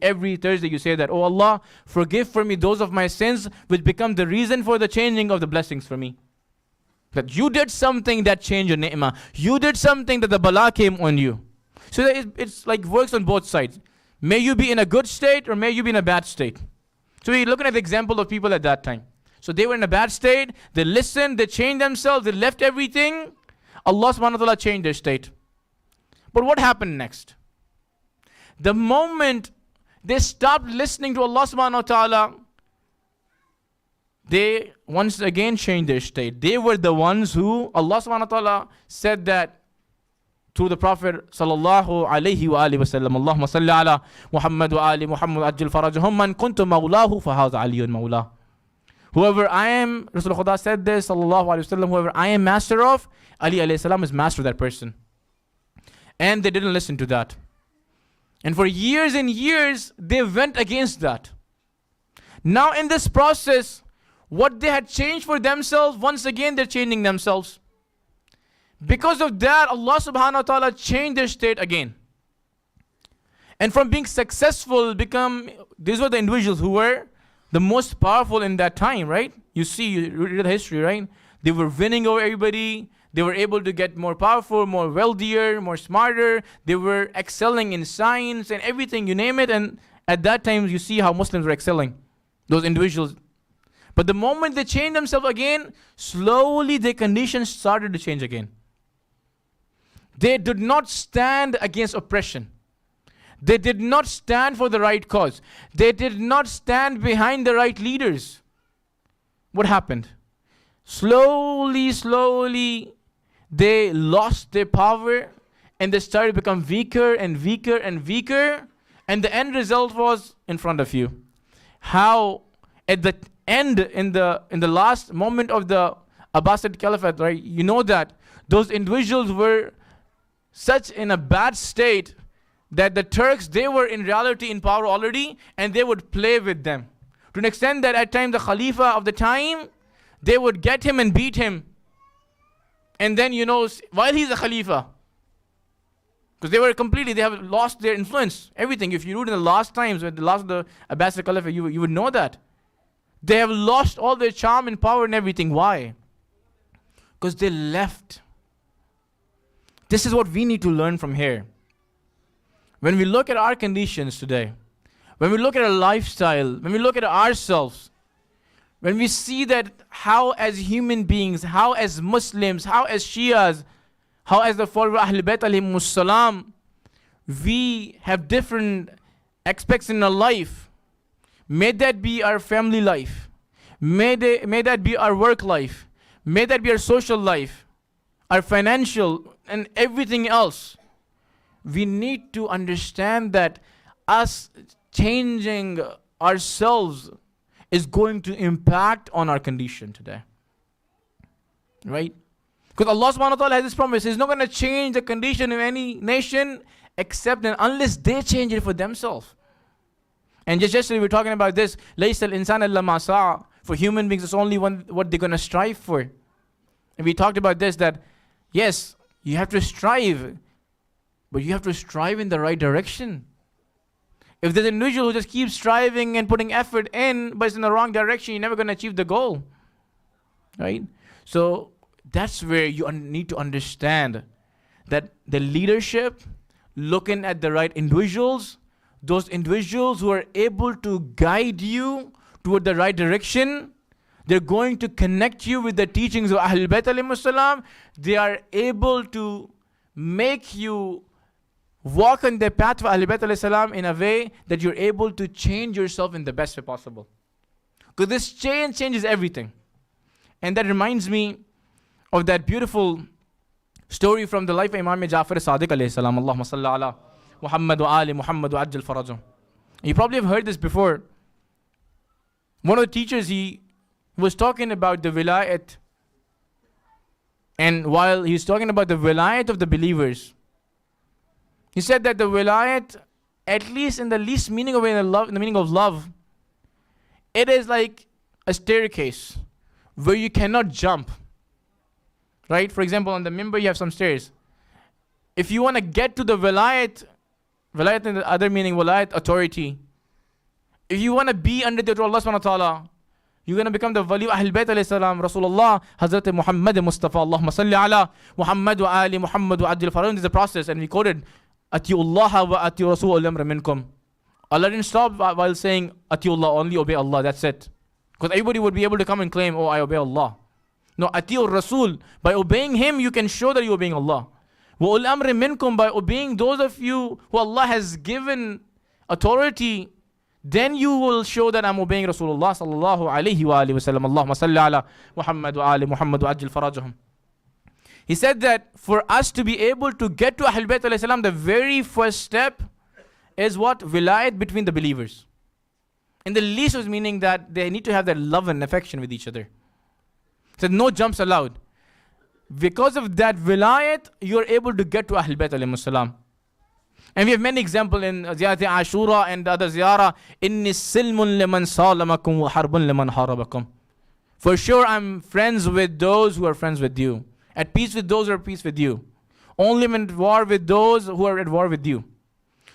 Every Thursday you say that, oh Allah, forgive for me those of my sins which become the reason for the changing of the blessings for me. That you did something that changed your ni'mah. You did something that the bala came on you. So that it's like works on both sides. May you be in a good state or may you be in a bad state. So we're looking at the example of people at that time. So they were in a bad state, they listened, they changed themselves, they left everything. Allah subhanahu wa ta'ala changed their state. But what happened next? The moment they stopped listening to Allah subhanahu wa ta'ala, they once again changed their state. They were the ones who Allah subhanahu wa ta'ala said that through the Prophet sallallahu alayhi wa alihi wa sallam, Allahumma salli ala Muhammad wa ali Muhammad ajil farajahum man kuntu mawlahu fahaza aliyun mawlah. Whoever I am, Rasul Khuda said this, sallallahu alayhi wa sallam, whoever I am master of, Ali alayhi salam is master of that person. And they didn't listen to that. And for years and years, they went against that. Now in this process, what they had changed for themselves, once again they're changing themselves. Because of that, Allah subhanahu wa ta'ala changed their state again. And from being successful, these were the individuals who were the most powerful in that time, right? You read the history, right? They were winning over everybody. They were able to get more powerful, more wealthier, more smarter. They were excelling in science and everything, you name it. And at that time, you see how Muslims were excelling, those individuals. But the moment they changed themselves again, slowly their conditions started to change again. They did not stand against oppression. They did not stand for the right cause. They did not stand behind the right leaders. What happened? Slowly, they lost their power and they started to become weaker and weaker and weaker. And the end result was in front of you. How at the end, in the last moment of the Abbasid Caliphate, right? You know that those individuals were such in a bad state that the Turks, they were in reality in power already, and they would play with them. To an extent that at times the Khalifa of the time, they would get him and beat him. And then, while he's a Khalifa, because they have lost their influence, everything. If you read in the last times, with the last of the Abbasid Caliphate, you would know that. They have lost all their charm and power and everything. Why? Because they left. This is what we need to learn from here. When we look at our conditions today, when we look at our lifestyle, when we look at ourselves, when we see that how as human beings, how as Muslims, how as Shias, how as the follower of Ahlul Bayt alayhimus salam, we have different aspects in our life. May that be our family life. May that be our work life. May that be our social life, our financial, and everything else. We need to understand that us changing ourselves is going to impact on our condition today. Right? Because Allah subhanahu wa ta'ala has this promise. He's not going to change the condition of any nation except and unless they change it for themselves. And just yesterday we were talking about this. لَيْسَ الْإِنسَانَ إِلَّا مَا سَعَى. For human beings, it's only what they're going to strive for. And we talked about this, that yes, you have to strive, but you have to strive in the right direction. If there's an individual who just keeps striving and putting effort in, but it's in the wrong direction, you're never going to achieve the goal. Right? So that's where you need to understand that the leadership, looking at the right individuals, those individuals who are able to guide you toward the right direction, they're going to connect you with the teachings of Ahlul Bayt alayhimus salam. They are able to make you walk on the path of Ahlul Bayt alayhis salam in a way that you're able to change yourself in the best way possible. Because this changes everything. And that reminds me of that beautiful story from the life of Imam Ja'far Sadiq alayhi salam. Allahumma salli ala Muhammad wa ali Muhammad wa ajil farajum. You probably have heard this before. One of the teachers, he was talking about the wilayat. And while he was talking about the wilayat of the believers, he said that the wilayat, at least in the least meaning of it, in the meaning of love, it is like a staircase where you cannot jump. Right? For example, on the minbar you have some stairs. If you want to get to the wilayat in the other meaning, wilayat, authority. If you want to be under the Allah subhanahu wa ta'ala, you're going to become the wali of Ahlul Bayt alayhi salam, Rasulullah, Hazrat Muhammad Mustafa, Allahumma salli ala Muhammad wa ali Muhammad wa ajil farajum. This is the process. And we quoted, Atiullah wa ati Rasul al-amra minkum. Allah didn't stop while saying, Atiullah, only obey Allah, that's it. Because everybody would be able to come and claim, oh, I obey Allah. No, Atiur Rasul, by obeying him, you can show that you're obeying Allah. Wa al-amra minkum, by obeying those of you who Allah has given authority, then you will show that I'm obeying Rasulullah sallallahu alayhi wa alihi wa sallam. Allahumma salli ala Muhammad wa ali Muhammad wa ajil farajahum. He said that for us to be able to get to Ahlul Bayt alayhi salam, the very first step is what? Vilayat between the believers. And the least was meaning that they need to have that love and affection with each other. He said no jumps allowed. Because of that vilayat, you're able to get to Ahlul Bayt alayhi salam. And we have many examples in Ziyarat Ashura and other ziyarah. Inni silmun liman salamakum wa harbun liman harabakum. For sure I'm friends with those who are friends with you. At peace with those who are at peace with you. Only I'm at war with those who are at war with you.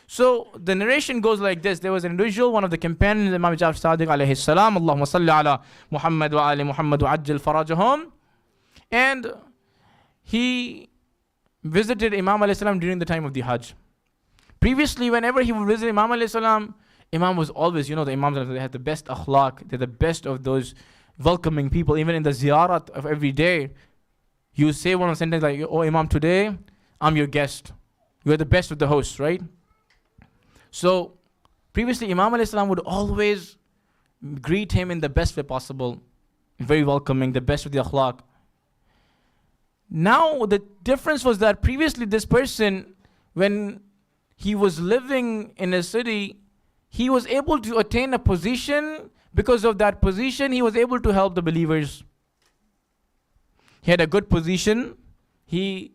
So the narration goes like this. There was an individual, one of the companions, Imam Ja'far Sadiq alayhi salam, Allahumma salli ala Muhammad wa ali Muhammad wa ajil farajahum. And he visited Imam alayhi salam during the time of the Hajj. Previously, whenever he would visit Imam alayhi salam, Imam was always, the Imams, they had the best akhlaq, they're the best of those welcoming people. Even in the ziyarat of every day, you say one sentence like, oh Imam, today I'm your guest. You're the best of the hosts, right? So, previously Imam alayhi salam would always greet him in the best way possible, very welcoming, the best of the akhlaq. Now, the difference was that previously this person, when he was living in a city, he was able to attain a position. Because of that position, he was able to help the believers. He had a good position. He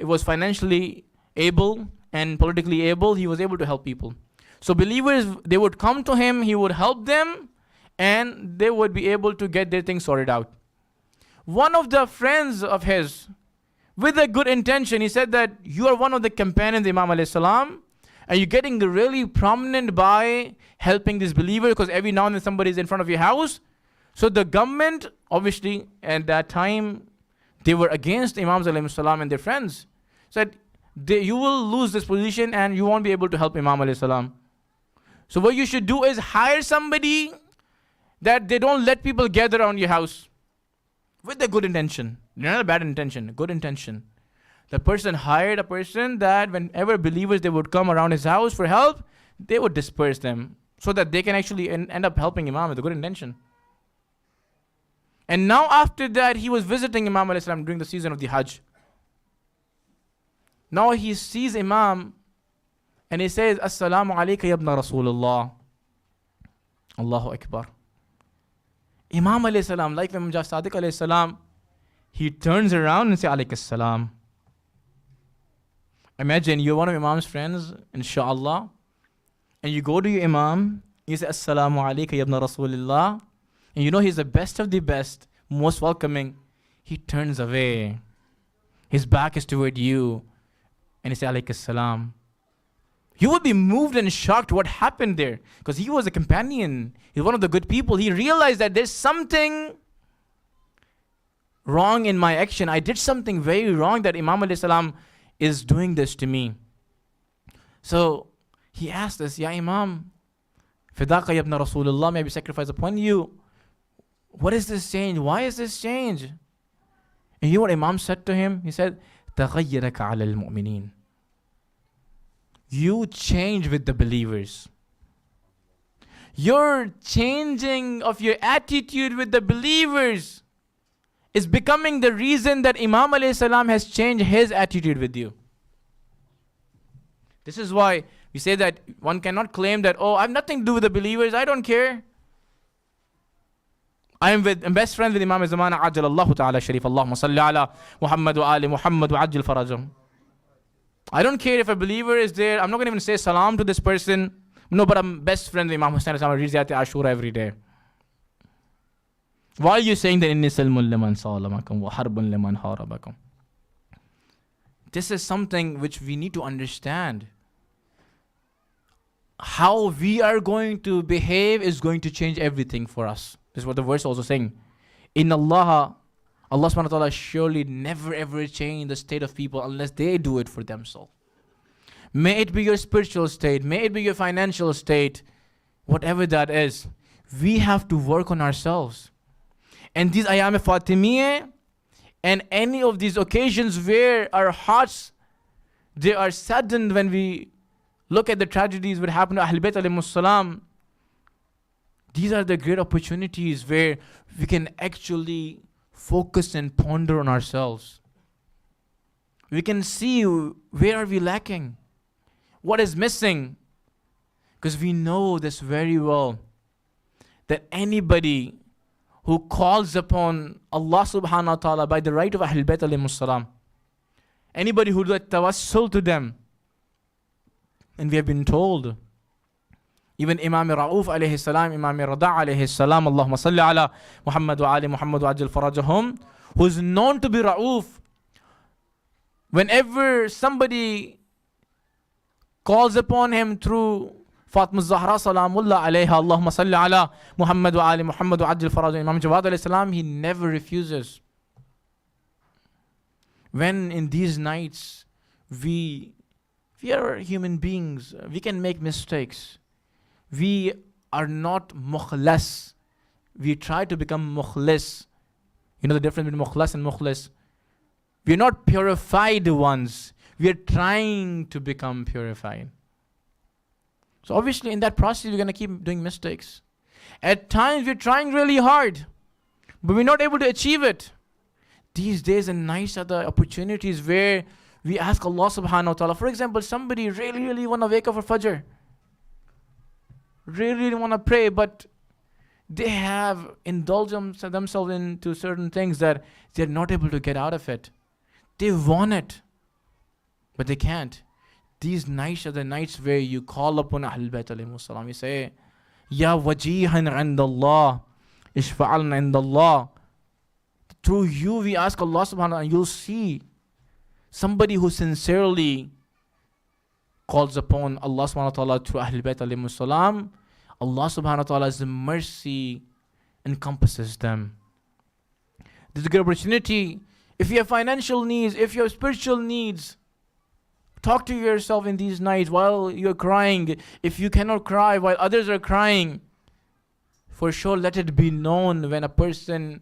was financially able and politically able. He was able to help people. So believers, they would come to him, he would help them, and they would be able to get their things sorted out. One of the friends of his, with a good intention, he said that you are one of the companions of Imam alayhi salam, and you're getting really prominent by helping this believer, because every now and then somebody is in front of your house. So the government, obviously, at that time, they were against Imams alayhi salam and their friends. Said, you will lose this position and you won't be able to help Imam alayhi salam. So what you should do is hire somebody that they don't let people gather around your house. With a good intention. Not a bad intention, a good intention. The person hired a person that whenever believers, they would come around his house for help, they would disperse them so that they can actually end up helping Imam with a good intention. And now after that, he was visiting Imam alayhi salam during the season of the Hajj. Now he sees Imam and he says, Assalamu alayka ya ibna Rasulullah. Allahu Akbar. Imam alayhi salam, like Imam Ja'far Sadiq alayhi salam, he turns around and says, Alayka salam. Imagine you're one of Imam's friends, inshallah, and you go to your Imam, you say, Assalamu alayka ya ibna Rasulullah. And you know he's the best of the best, most welcoming. He turns away. His back is toward you. And he says, Alayka salam. You would be moved and shocked what happened there. Because he was a companion. He's one of the good people. He realized that there's something wrong in my action. I did something very wrong that Imam alayhi salam is doing this to me. So he asked us, Ya Imam, Fidaka ya ibna Rasulullah, may I be sacrificed upon you. What is this change? Why is this change? And you know what Imam said to him? He said, تَغَيَّرَكَ عَلَى الْمُؤْمِنِينَ. You change with the believers. Your changing of your attitude with the believers is becoming the reason that Imam alayhi salam has changed his attitude with you. This is why we say that one cannot claim that, oh, I have nothing to do with the believers, I don't care. I'm best friend with Imam Zamana Ajal Allahu Ta'ala Sharif. Allahumma salli ala Muhammad wa ali Muhammad wa ajil farajam. I don't care if a believer is there. I'm not going to even say salam to this person. No, but I'm best friend with Imam Hussain. I read Ziyat Ashura every day. Why are you saying that inni salmun liman salamakum wa harbun liman harabakum? This is something which we need to understand. How we are going to behave is going to change everything for us. This is what the verse is also saying. In Allah subhanahu wa ta'ala surely never ever change the state of people unless they do it for themselves. May it be your spiritual state, may it be your financial state, whatever that is, we have to work on ourselves. And these IABA-Fatimiyyah and any of these occasions where our hearts, they are saddened when we look at the tragedies that happened to Ahlul Bayt alayhimus salam, These are the great opportunities where we can actually focus and ponder on ourselves. We can see where are we lacking, what is missing, because we know this very well, that anybody who calls upon Allah subhanahu wa ta'ala by the right of Ahlul Bayt alayhimus salam, anybody who does tawassul to them, and we have been told, even Imam Ra'uf alayhi salam, Imam Raza alayhi salam, Allahumma salli ala Muhammad wa ali Muhammad wa ajil farajahum, who is known to be Ra'uf, whenever somebody calls upon him through Fatima Zahra salamullah alayha, Allahumma salli ala Muhammad wa ali Muhammad wa ajil farajahum, Imam Jawad alayhi salam, he never refuses. When in these nights we are human beings, we can make mistakes. We are not mukhlas. We try to become mukhlis. You know the difference between mukhlas and mukhlis? We are not purified ones. We are trying to become purified. So obviously in that process we're going to keep doing mistakes. At times we're trying really hard, but we're not able to achieve it. These days and nights are the opportunities where we ask Allah subhanahu wa ta'ala. For example, somebody really want to wake up for Fajr. Really want to pray, but they have indulged themselves into certain things that they're not able to get out of it. They want it, but they can't. These nights are the nights where you call upon Ahlul Bayt alayhimus salam. You say, Ya wajihan indallah, ishfa'alna indallah. Through you we ask Allah subhanahu wa ta'ala, and you'll see somebody who sincerely calls upon Allah subhanahu wa ta'ala through Ahlul Bayt alayhimus salam, Allah subhanahu wa ta'ala's mercy encompasses them. There's a good opportunity. If you have financial needs, if you have spiritual needs, talk to yourself in these nights while you're crying. If you cannot cry while others are crying, for sure let it be known when a person,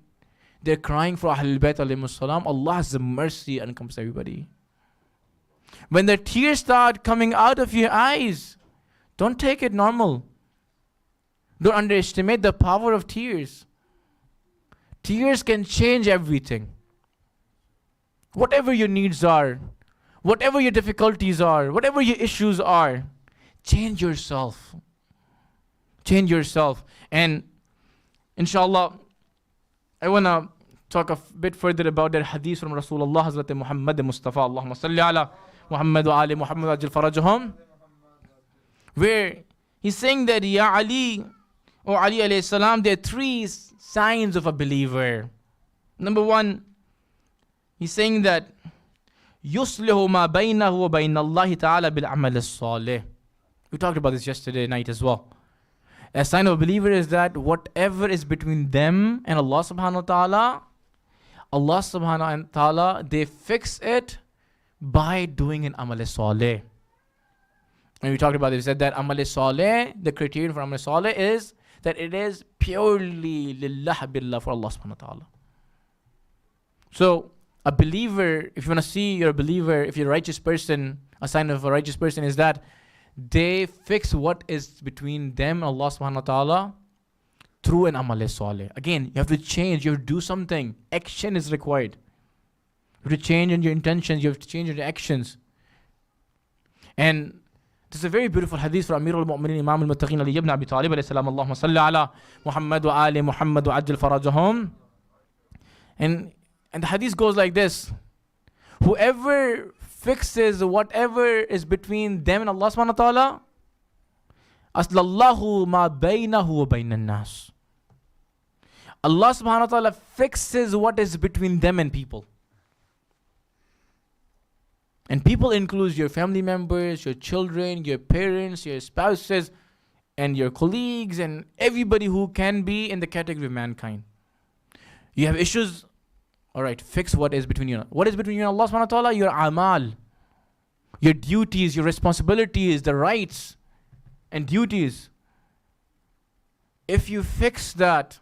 they're crying for Ahlul Bayt alayhimus salam, Allah's mercy encompasses everybody. When the tears start coming out of your eyes, don't take it normal. Don't underestimate the power of tears. Tears can change everything. Whatever your needs are, whatever your difficulties are, whatever your issues are, change yourself. Change yourself. And inshallah, I want to talk a bit further about that hadith from Rasulullah Hazrat Muhammad Mustafa, Allahumma salli ala Muhammad wa ali Muhammad wa ajil farajahum, where he's saying that, Ya Ali, or Ali alayhi salam, there are three signs of a believer. Number one, he's saying that yuslihu ma baynahu wa bayna Allah ta'ala bil amal as-salih. We talked about this yesterday night as well. A sign of a believer is that whatever is between them and Allah subhanahu wa ta'ala, Allah subhanahu wa ta'ala, they fix it by doing an amal salih. And we talked about this. We said that amal salih, the criterion for amal salih is that it is purely lillah billah, for Allah subhanahu wa ta'ala. So a believer, if you want to see you're a believer, if you're a righteous person, a sign of a righteous person is that they fix what is between them and Allah subhanahu wa ta'ala through an amal salih. Again, you have to change, you have to do something. Action is required. You have to change in your intentions, you have to change in your actions. And this is a very beautiful hadith from Amir al-Mu'minin Imam al-Muttaqin Ali ibn Abi Talib alayhi salam, Allahumma salli ala Muhammad wa ali Muhammad wa ajil farajahum. And the hadith goes like this: whoever fixes whatever is between them and Allah subhanahu wa ta'ala, aslallahu ma baynahu wa bayna nas. Allah subhanahu wa ta'ala fixes what is between them and people. And people includes your family members, your children, your parents, your spouses, and your colleagues, and everybody who can be in the category of mankind. You have issues, alright, fix what is between you. What is between you and Allah subhanahu wa ta'ala? Your amal, your duties, your responsibilities, the rights and duties. If you fix that,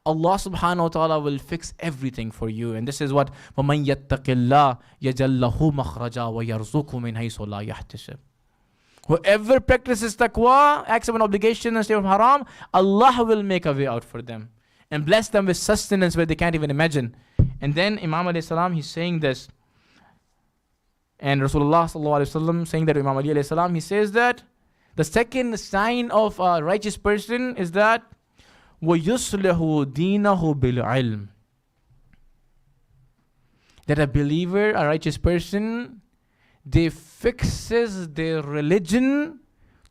Allah subhanahu wa ta'ala will fix everything for you. And this is what وَمَنْ يَتَّقِ اللَّهِ يَجَلْ لَهُ مَخْرَجًا وَيَرْزُقْهُ مِنْ حَيْثُ لَا يَحْتَسِبُ. Whoever practices taqwa, acts of an obligation and stay from haram, Allah will make a way out for them and bless them with sustenance where they can't even imagine. And then Imam alayhi salam, he's saying this. And Rasulullah sallallahu alayhi wasallam saying that to Imam Ali alayhi salam, he says that the second sign of a righteous person is that وَيُصْلِحُ دِينَهُ بِالْعِلْمِ, that a believer, a righteous person, they fixes their religion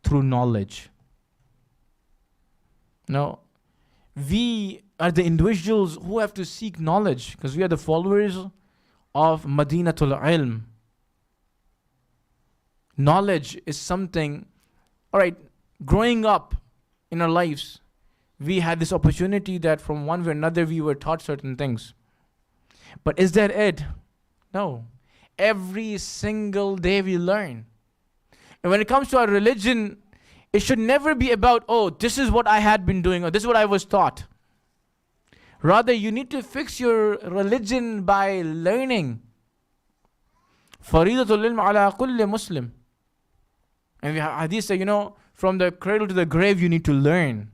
through knowledge. Now, we are the individuals who have to seek knowledge because we are the followers of Madinatul Ilm. Knowledge is something, alright, growing up in our lives, we had this opportunity that from one way or another we were taught certain things. But is that it? No. Every single day we learn. And when it comes to our religion, it should never be about, oh, this is what I had been doing, or this is what I was taught. Rather, you need to fix your religion by learning. Faridatul ilm ala kulli Muslim. And we have hadith say, from the cradle to the grave, you need to learn.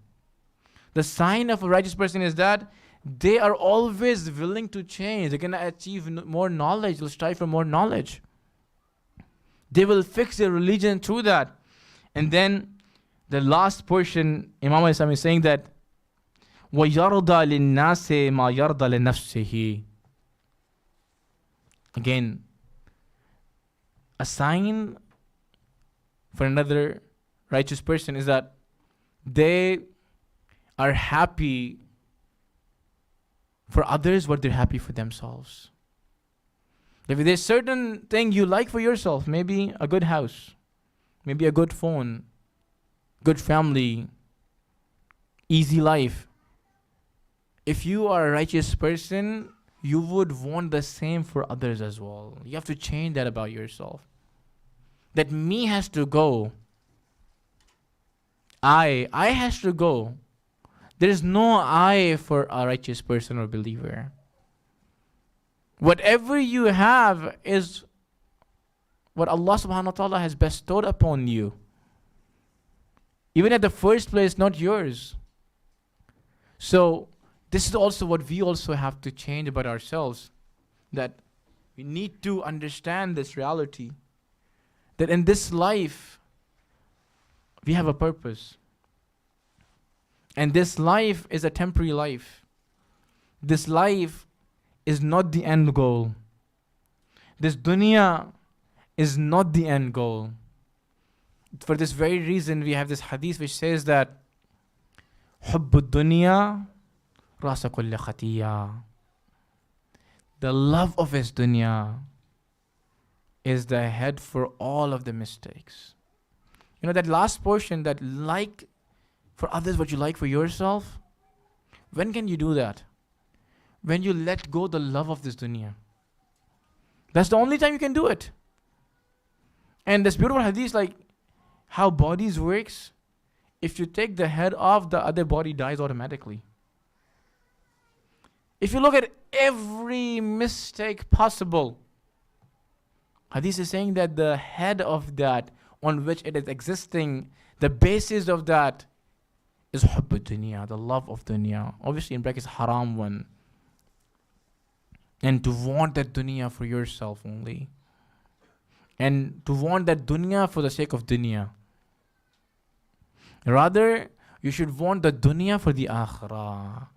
The sign of a righteous person is that they are always willing to change. They're going to achieve more knowledge. They'll strive for more knowledge. They will fix their religion through that. And then the last portion, Imam al-Islam is saying that وَيَرْضَى لِلنَّاسِ مَا يَرْضَى لِنَفْسِهِ. Again, a sign for another righteous person is that they are happy for others what they're happy for themselves. If there's certain thing you like for yourself, maybe a good house, maybe a good phone, good family, easy life. If you are a righteous person, you would want the same for others as well. You have to change that about yourself. That me has to go. I has to go. There is no I for a righteous person or believer. Whatever you have is what Allah subhanahu wa ta'ala has bestowed upon you. Even at the first place, not yours. So, this is also what we also have to change about ourselves. That we need to understand this reality. That in this life, we have a purpose. And this life is a temporary life. This life is not the end goal. This dunya is not the end goal. For this very reason, we have this hadith which says that حُبُّ الدُّنْيَا رَاسَ كُلِّ خَطِيَّةٍ. The love of his dunya is the head for all of the mistakes. That last portion, that like for others what you like for yourself, when can you do that? When you let go the love of this dunya. That's the only time you can do it. And this beautiful hadith, like how bodies works, if you take the head off, the other body dies automatically. If you look at every mistake possible, hadith is saying that the head of that on which it is existing, the basis of that is hubb dunya, the love of dunya. Obviously in brackets haram one. And to want that dunya for yourself only. And to want that dunya for the sake of dunya. Rather, you should want the dunya for the akhirah.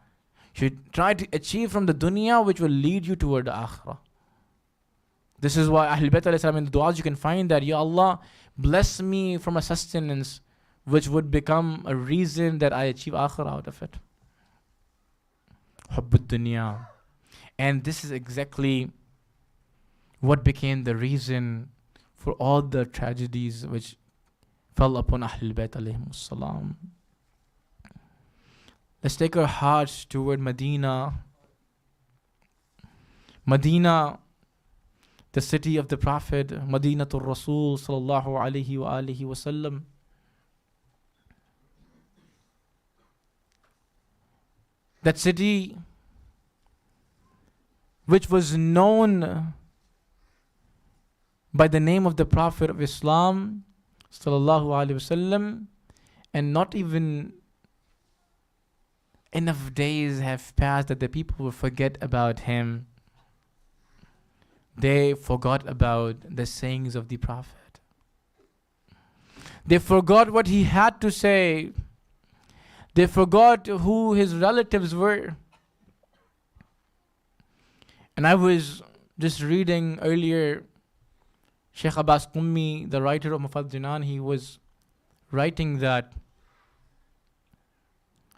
You should try to achieve from the dunya which will lead you toward the akhirah. This is why Ahlul Bayt alayhi salam in the du'as you can find that, Ya Allah, bless me from a sustenance which would become a reason that I achieve akhirah out of it. Hubb dunya. And this is exactly what became the reason for all the tragedies which fell upon Ahlul Bayt alayhimus salam. Let's take our hearts toward Medina. Medina, the city of the Prophet, Madinatul Rasul sallallahu alayhi wa alihi wasallam. That city which was known by the name of the Prophet of Islam sallallahu alaihi wasallam, and not even enough days have passed that the people will forget about him. They forgot about the sayings of the Prophet. They forgot what he had to say. They forgot who his relatives were. And I was just reading earlier, Sheikh Abbas Qummi, the writer of Mufad Jinan, he was writing that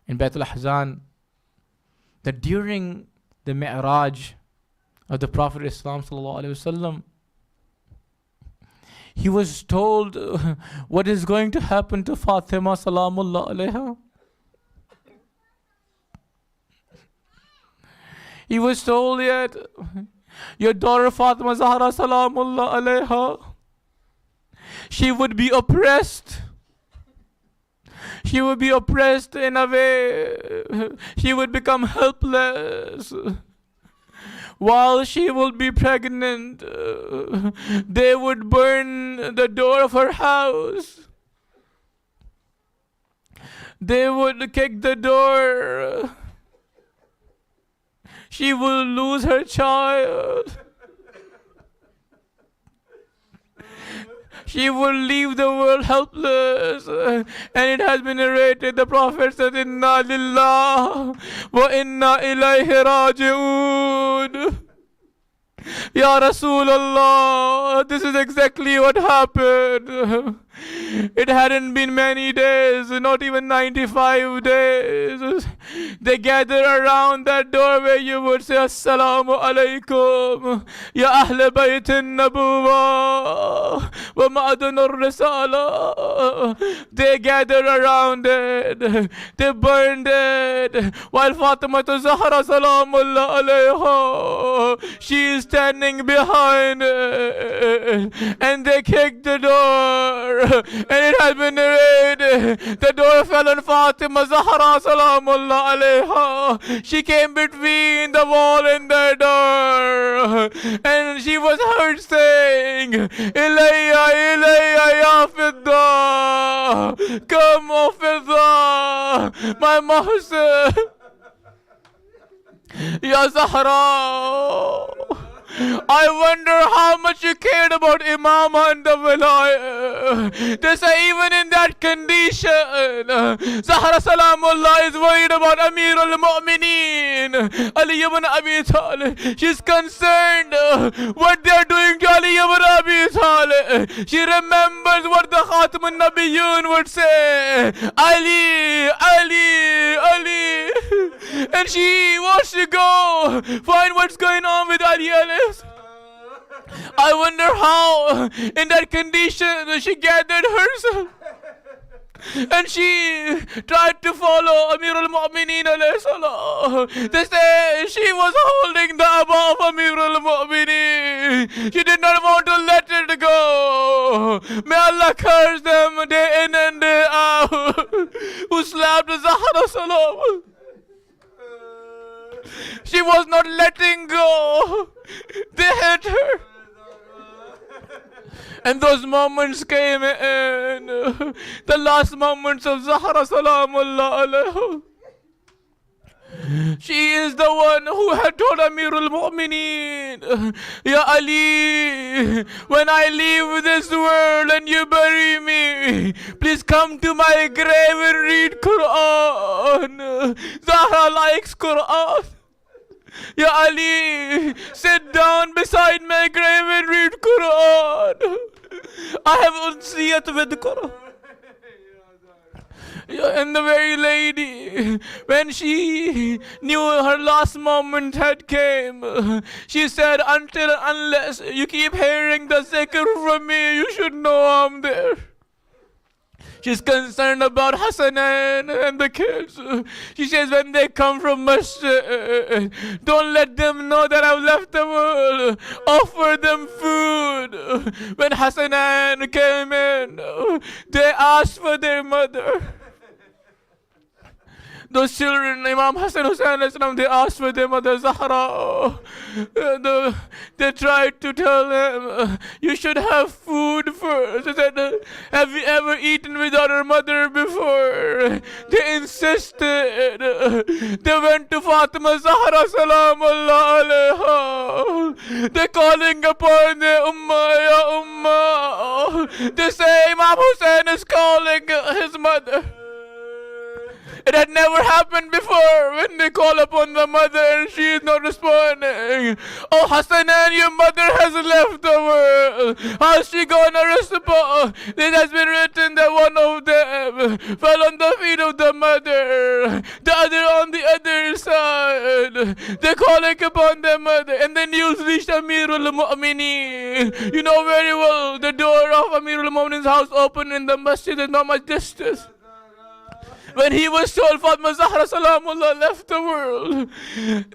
in Bayt al-Ahzan, that during the Mi'raj of the Prophet Islam sallallahu alaihi wasallam, he was told what is going to happen to Fatima salamullah alaiha. He was told yet, your daughter Fatima Zahra salamullah alaiha, she would be oppressed. She would be oppressed in a way, she would become helpless. While she will be pregnant, they would burn the door of her house. They would kick the door. She will lose her child. She will leave the world helpless. And it has been narrated, the Prophet said, Inna lillah wa inna ilayhi raji'un. Ya Rasulullah, this is exactly what happened. It hadn't been many days, not even 95 days. They gather around that doorway. You would say, Assalamu alaikum, Ya Ahl Bayt al-Nabuwa wa Ma'adan al-Risala. They gather around it. They burned it. While Fatima Zahra salamullah alayha, she is standing behind it. And they kicked the door. And it has been narrated, the door fell on Fatima Zahra salamullah alayha. She came between the wall and the door, and she was heard saying, Ilayya, Ilayya, Ya Fidda, come O Fidda, my Mahsa, Ya Zahra. I wonder how much you cared about Imama and the Wilayah. They say even in that condition, Zahra Salamullah is worried about Amir al-Mu'mineen, Ali ibn Abi Talib. She's concerned what they are doing to Ali ibn Abi Talib. She remembers what the Khatam al-Nabiyyun would say, Ali, Ali, Ali. And she wants to go find what's going on with Ali alayhi. I wonder how in that condition she gathered herself and she tried to follow Amir al-Mu'mineen alayhi salam. They say she was holding the Abba of Amir al-Mu'mineen. She did not want to let it go. May Allah curse them day in and day out who slapped Zahra salam. She was not letting go. They hit her. And those moments came in. The last moments of Zahra salamullah alayha. She is the one who had told Amir al-Mu'mineen, Ya Ali, when I leave this world and you bury me, please come to my grave and read Quran. Zahra likes Quran. Ya Ali, sit down beside my grave and read Quran. I have unsiyat with Quran. And the very lady, when she knew her last moment had came, she said, unless you keep hearing the zikr from me, you should know I'm there. She's concerned about Hassanan and the kids. She says when they come from masjid, don't let them know that I've left the world. Offer them food. When Hassanan came in, they asked for their mother. Those children, Imam Hassan Hussain, they asked for their mother Zahra. They tried to tell him, you should have food food first. I said, have you ever eaten without her mother before? They insisted. They went to Fatima Zahra Salamullah alayha. They're calling upon the Ummah, Ya Ummah. They say Imam Hussein is calling his mother. It had never happened before when they call upon the mother and she is not responding. Oh Hassanan, your mother has left the world. How's she gonna respond? It has been written that one of them fell on the feet of the mother, the other on the other side. They're calling upon their mother, and then news reached Amirul Mu'mineen. You know very well the door of Amirul Mu'mineen's house opened in the masjid, there's not much distance. When he was told Fatima Zahra Salamullah left the world,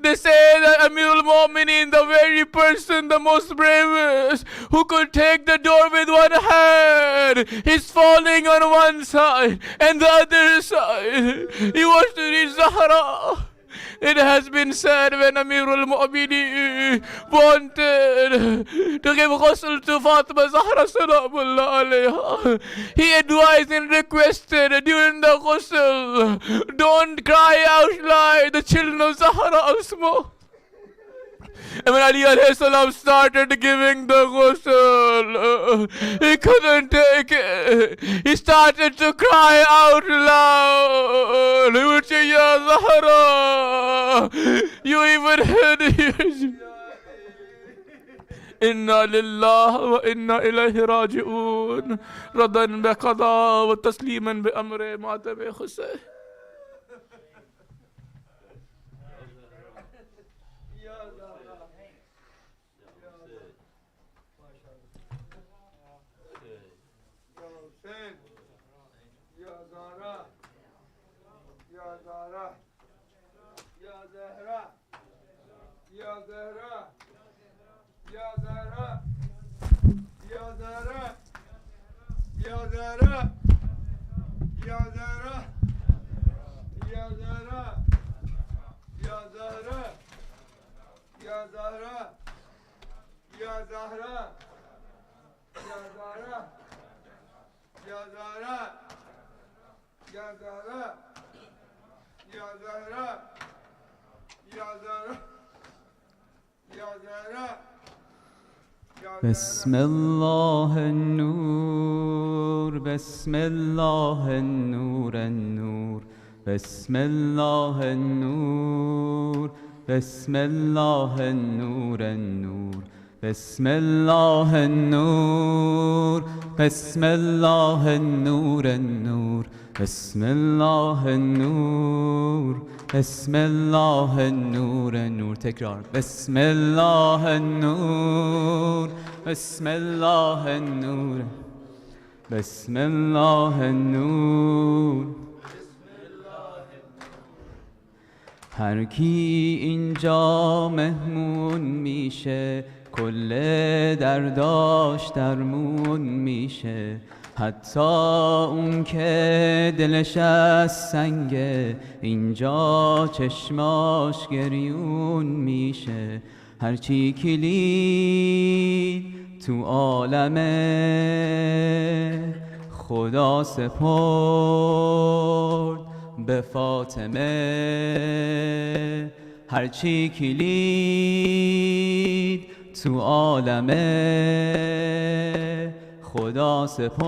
they say that Amirul Mu'mineen, the very person, the most bravest, who could take the door with one hand, he's falling on one side and the other side. He wants to reach Zahra. It has been said when Amirul Mu'mineen wanted to give ghusl to Fatima Zahra Salamullah alayha, he advised and requested during the ghusl, don't cry out like the children of Zahra of smoke. And when Ali alayhi salam started giving the ghusl, he couldn't take it. He started to cry out loud. He would say, Ya Zahra, you even heard yours. Inna lillah wa inna ilayhi raji'un. Radan bi qada wa tasliman bi amri Matam Hussein. بسم الله النور بسم الله النور النور بسم الله النور بسم الله النور النور بسم الله النور بسم الله النور النور بسم الله النور بسم الله النور النور تكرار بسم الله النور بسم الله النور بسم الله النور هر کی اینجا مهمون میشه کل درداش درمون میشه حتی اون که دلش از سنگه اینجا چشماش گریون میشه هرچی کلید تو عالمه خدا سپرد به فاطمه هرچی کلید تو عالمه خدا سپرد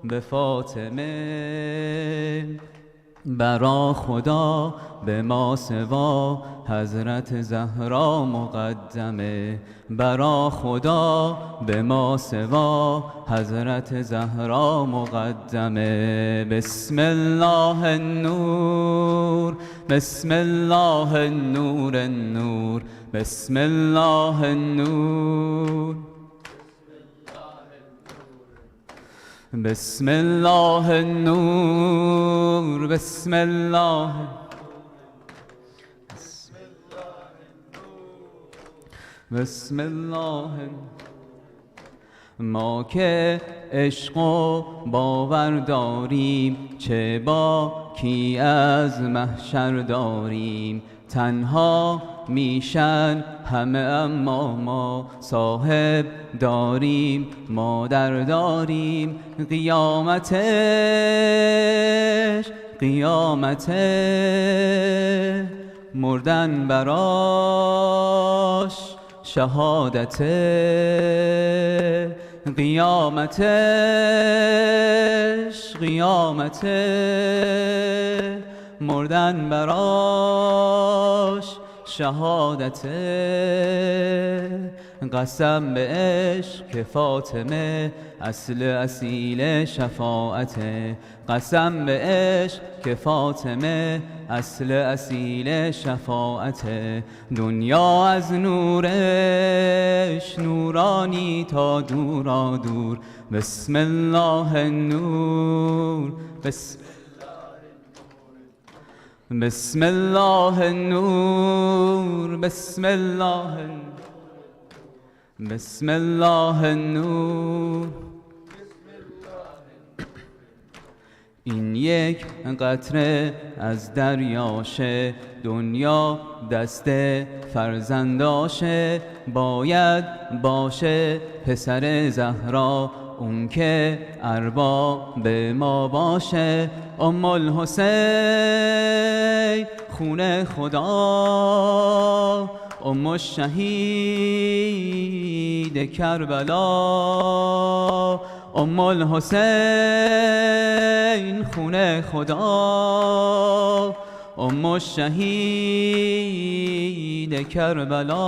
به فاطمه برا خدا به ما سوا حضرت زهرا مقدمه برا خدا به ما سوا حضرت زهرا مقدمه بسم الله النور بسم الله النور النور بسم الله النور بسم الله النور بسم الله بسم الله ما که عشق و باور داریم چه با کی از محشر داریم تنها میشن همه اما ما صاحب داریم مادر داریم قیامتش قیامته مردن براش شهادته قیامتش قیامته مردن براش شهادته قسم به عشق که فاطمه اصل اصیل شفاعته قسم به عشق که فاطمه اصل اصیل شفاعته دنیا از نورش نورانی تا دورا دور بسم الله النور بسم الله النور بسم الله النور بسم الله النور این یک قطره از دریاشه دنیا دست فرزنداشه باید باشه پسر زهرا اون که ارباب ما باشه ام الحسین خون خدا ام الشهید کربلا ام الحسین خون خدا ام الشهید کربلا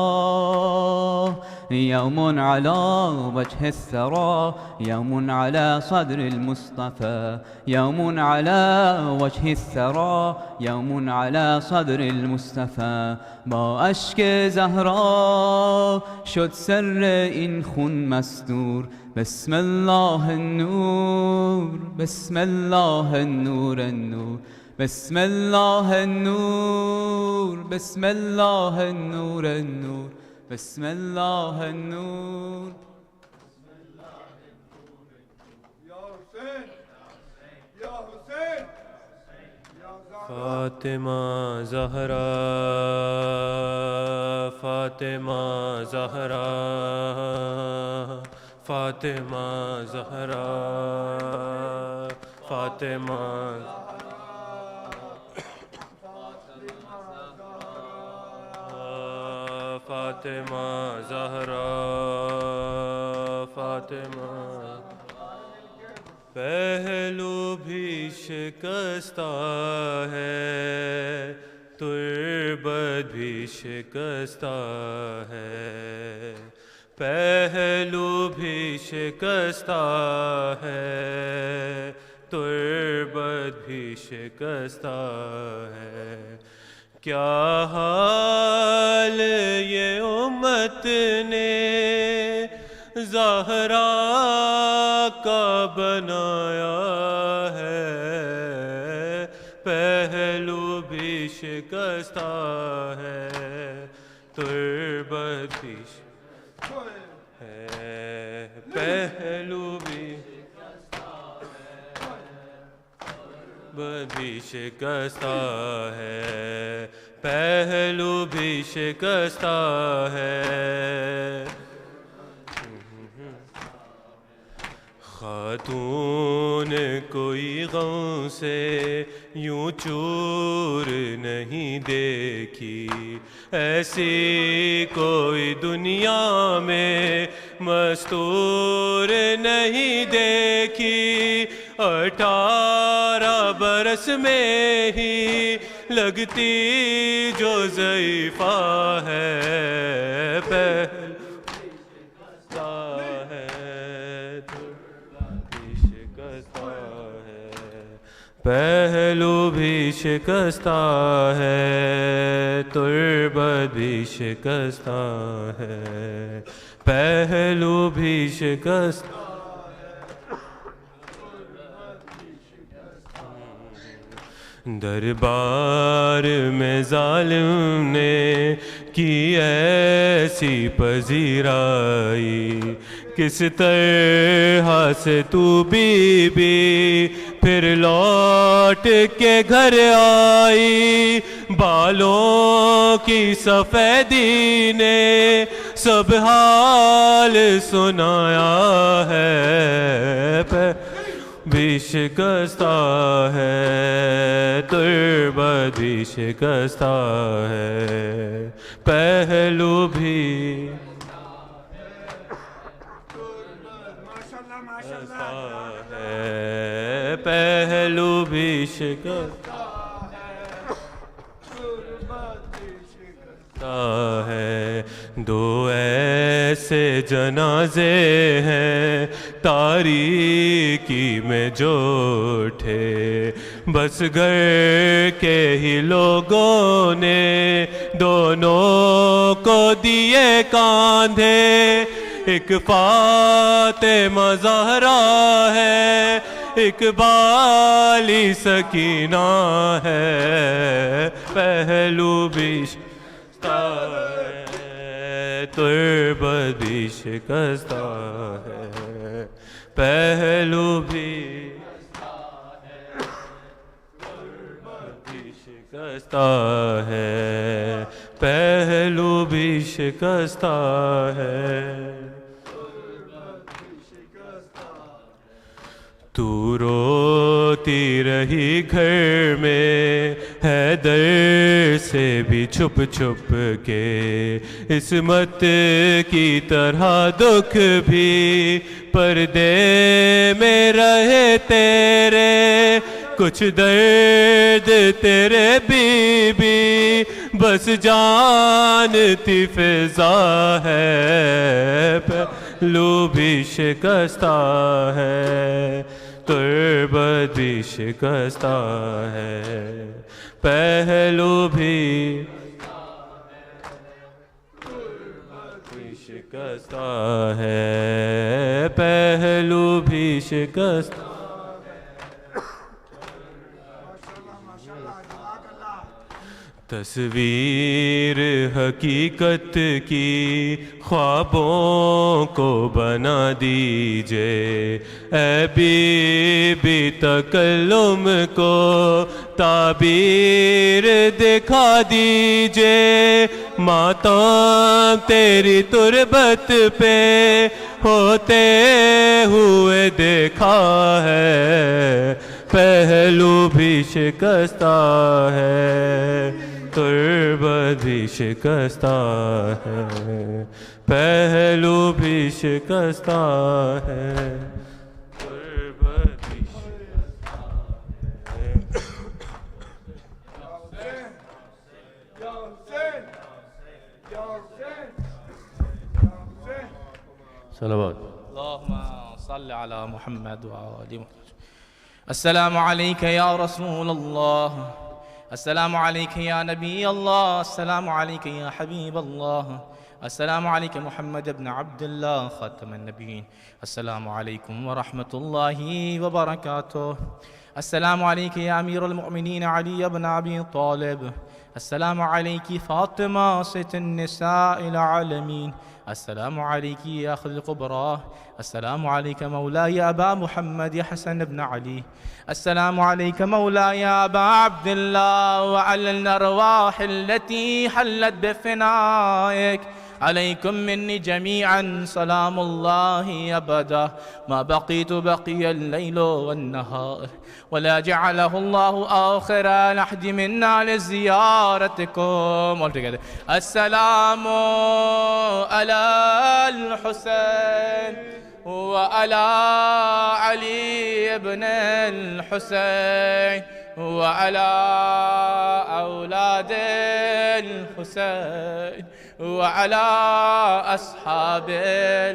يوم على وجه الثرى يوم على صدر المصطفى يوم على وجه الثرى يوم على صدر المصطفى با اشک زهرا شد سر این خون مستور بسم الله النور بسم الله النور النور بسم الله النور بسم الله النور النور بسم الله النور یا حسین یا حسین فاطمہ زہرا فاطمہ زہرا فاطمہ زہرا فاطمہ فاطمہ زہرا فاطمہ پہلو بھی شکستہ ہے تربت بھی شکستہ ہے پہلو بھی شکستہ ہے تربت بھی شکستہ ہے کیا حال یہ امت نے زہرا کا بنایا ہے پہلو بھی شکستہ ہے تربت بھی ہے پہلو بھی شکستہ ہے پہلو بھی شکستہ ہے خاتون کوئی غم سے یوں چور نہیں دیکھی ایسی کوئی دنیا میں مستور نہیں دیکھی 18 برس میں ہی لگتی جو ضعیفہ ہے پہلو بھی شکستہ ہے تربت بھی شکستہ ہے پہلو بھی شکستہ دربار میں ظالم نے کی ایسی پذیرائی کس طرح سے تو بی بی پھر لوٹ کے گھر آئی بالوں کی سفیدی نے سب حال سنایا ہے، بھی شکستہ ہے، تربت بھی شکستہ ہے، پہلو بھی ہے، پہلو بھی شکستہ ہے، دو ایسے جنازے ہیں تاریکی میں جو اٹھے، بس گھر کے ہی لوگوں نے دونوں کو دیے کاندھے، ایک فاطمہ زہرا ہے، ایک بالی سکینہ ہے، پہلو بھی ہے، تربت بھی شکستہ ہے، پہلو بھی شکستہ ہے، پہلو بھی شکستہ ہے۔ تو روتی رہی گھر میں حیدر سے بھی چھپ چھپ کے، عصمت کی طرح دکھ بھی پردے میں رہے تیرے، کچھ درد تیرے بی بی بس جانتی فضا ہے، پہلو بھی شکستہ ہے، تربت بھی شکستہ ہے، پہلو بھی شکستہ ہے، پہلو بھی شکستہ۔ تصویر حقیقت کی خوابوں کو بنا دیجئے، اے بی بی تکلم کو تعبیر دکھا دیجئے، ماتم تیری تربت پہ ہوتے ہوئے دیکھا ہے، پہلو بھی شکستہ ہے، تربت بھی شکستہ ہے، پہلو بھی شکستہ ہے، تربت بھی شکستہ ہے۔ صلوات اللہم صل علی محمد وآل محمد۔ السلام علیکہ یا رسول اللہ، السلام علیکہ یا نبی اللہ، السلام علیکہ یا حبیب اللہ، السلام علیکہ محمد ابن عبداللہ خاتم النبیین، السلام علیکم ورحمۃ اللہ وبرکاتہ، السلام علیکہ یا امیر المؤمنین علی ابن ابی طالب، السلام علیکہ فاطمہ ست النساء العالمین، السلام علیکی یا اخت القبرى، السلام علیک مولاي ابا محمد حسن بن علی، السلام علیک مولاي ابا عبد الله وعلى الارواح التي حلت بفنائك، عليكم مني جميعا سلام الله أبدا ما بقيت بقي الليل والنهار، ولا جعله الله آخر لحد منا لزيارتكم. All together. السلام على الحسين وعلى علي بن الحسين وعلى أولاد الحسين وعلى أصحاب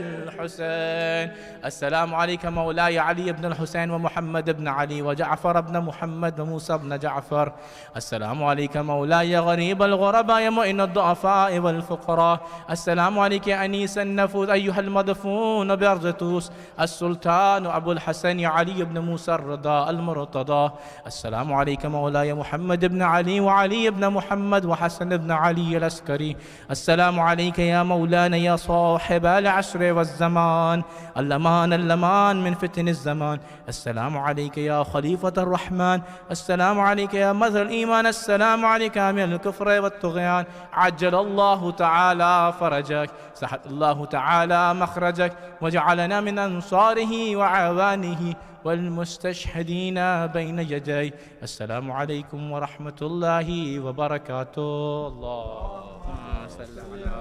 الحسين. السلام عليك مولاي علي بن الحسين ومحمد بن علي وجعفر بن محمد وموسى بن جعفر. السلام عليك مولاي غريب الغرباء مؤن الضعفاء والفقراء. السلام عليك أنيس النفوس أيها المدفون بأرض طوس السلطان أبو الحسن علي بن موسى الرضا المرتضى. السلام عليك مولاي محمد بن علي وعلي بن محمد وحسن بن علي العسكري. السلام السلام عليك يا مولانا يا صاحب العصر والزمان، الأمان من فتن الزمان. السلام عليك يا خليفة الرحمن، السلام عليك يا مظهر الإيمان، السلام عليك من الكفر والطغيان. عجل الله تعالى فرجك، سهل الله تعالى مخرجك، وجعلنا من أنصاره وعوانه والمستشهدين بين يديه. السلام عليكم ورحمة الله وبركاته. اللهم صل على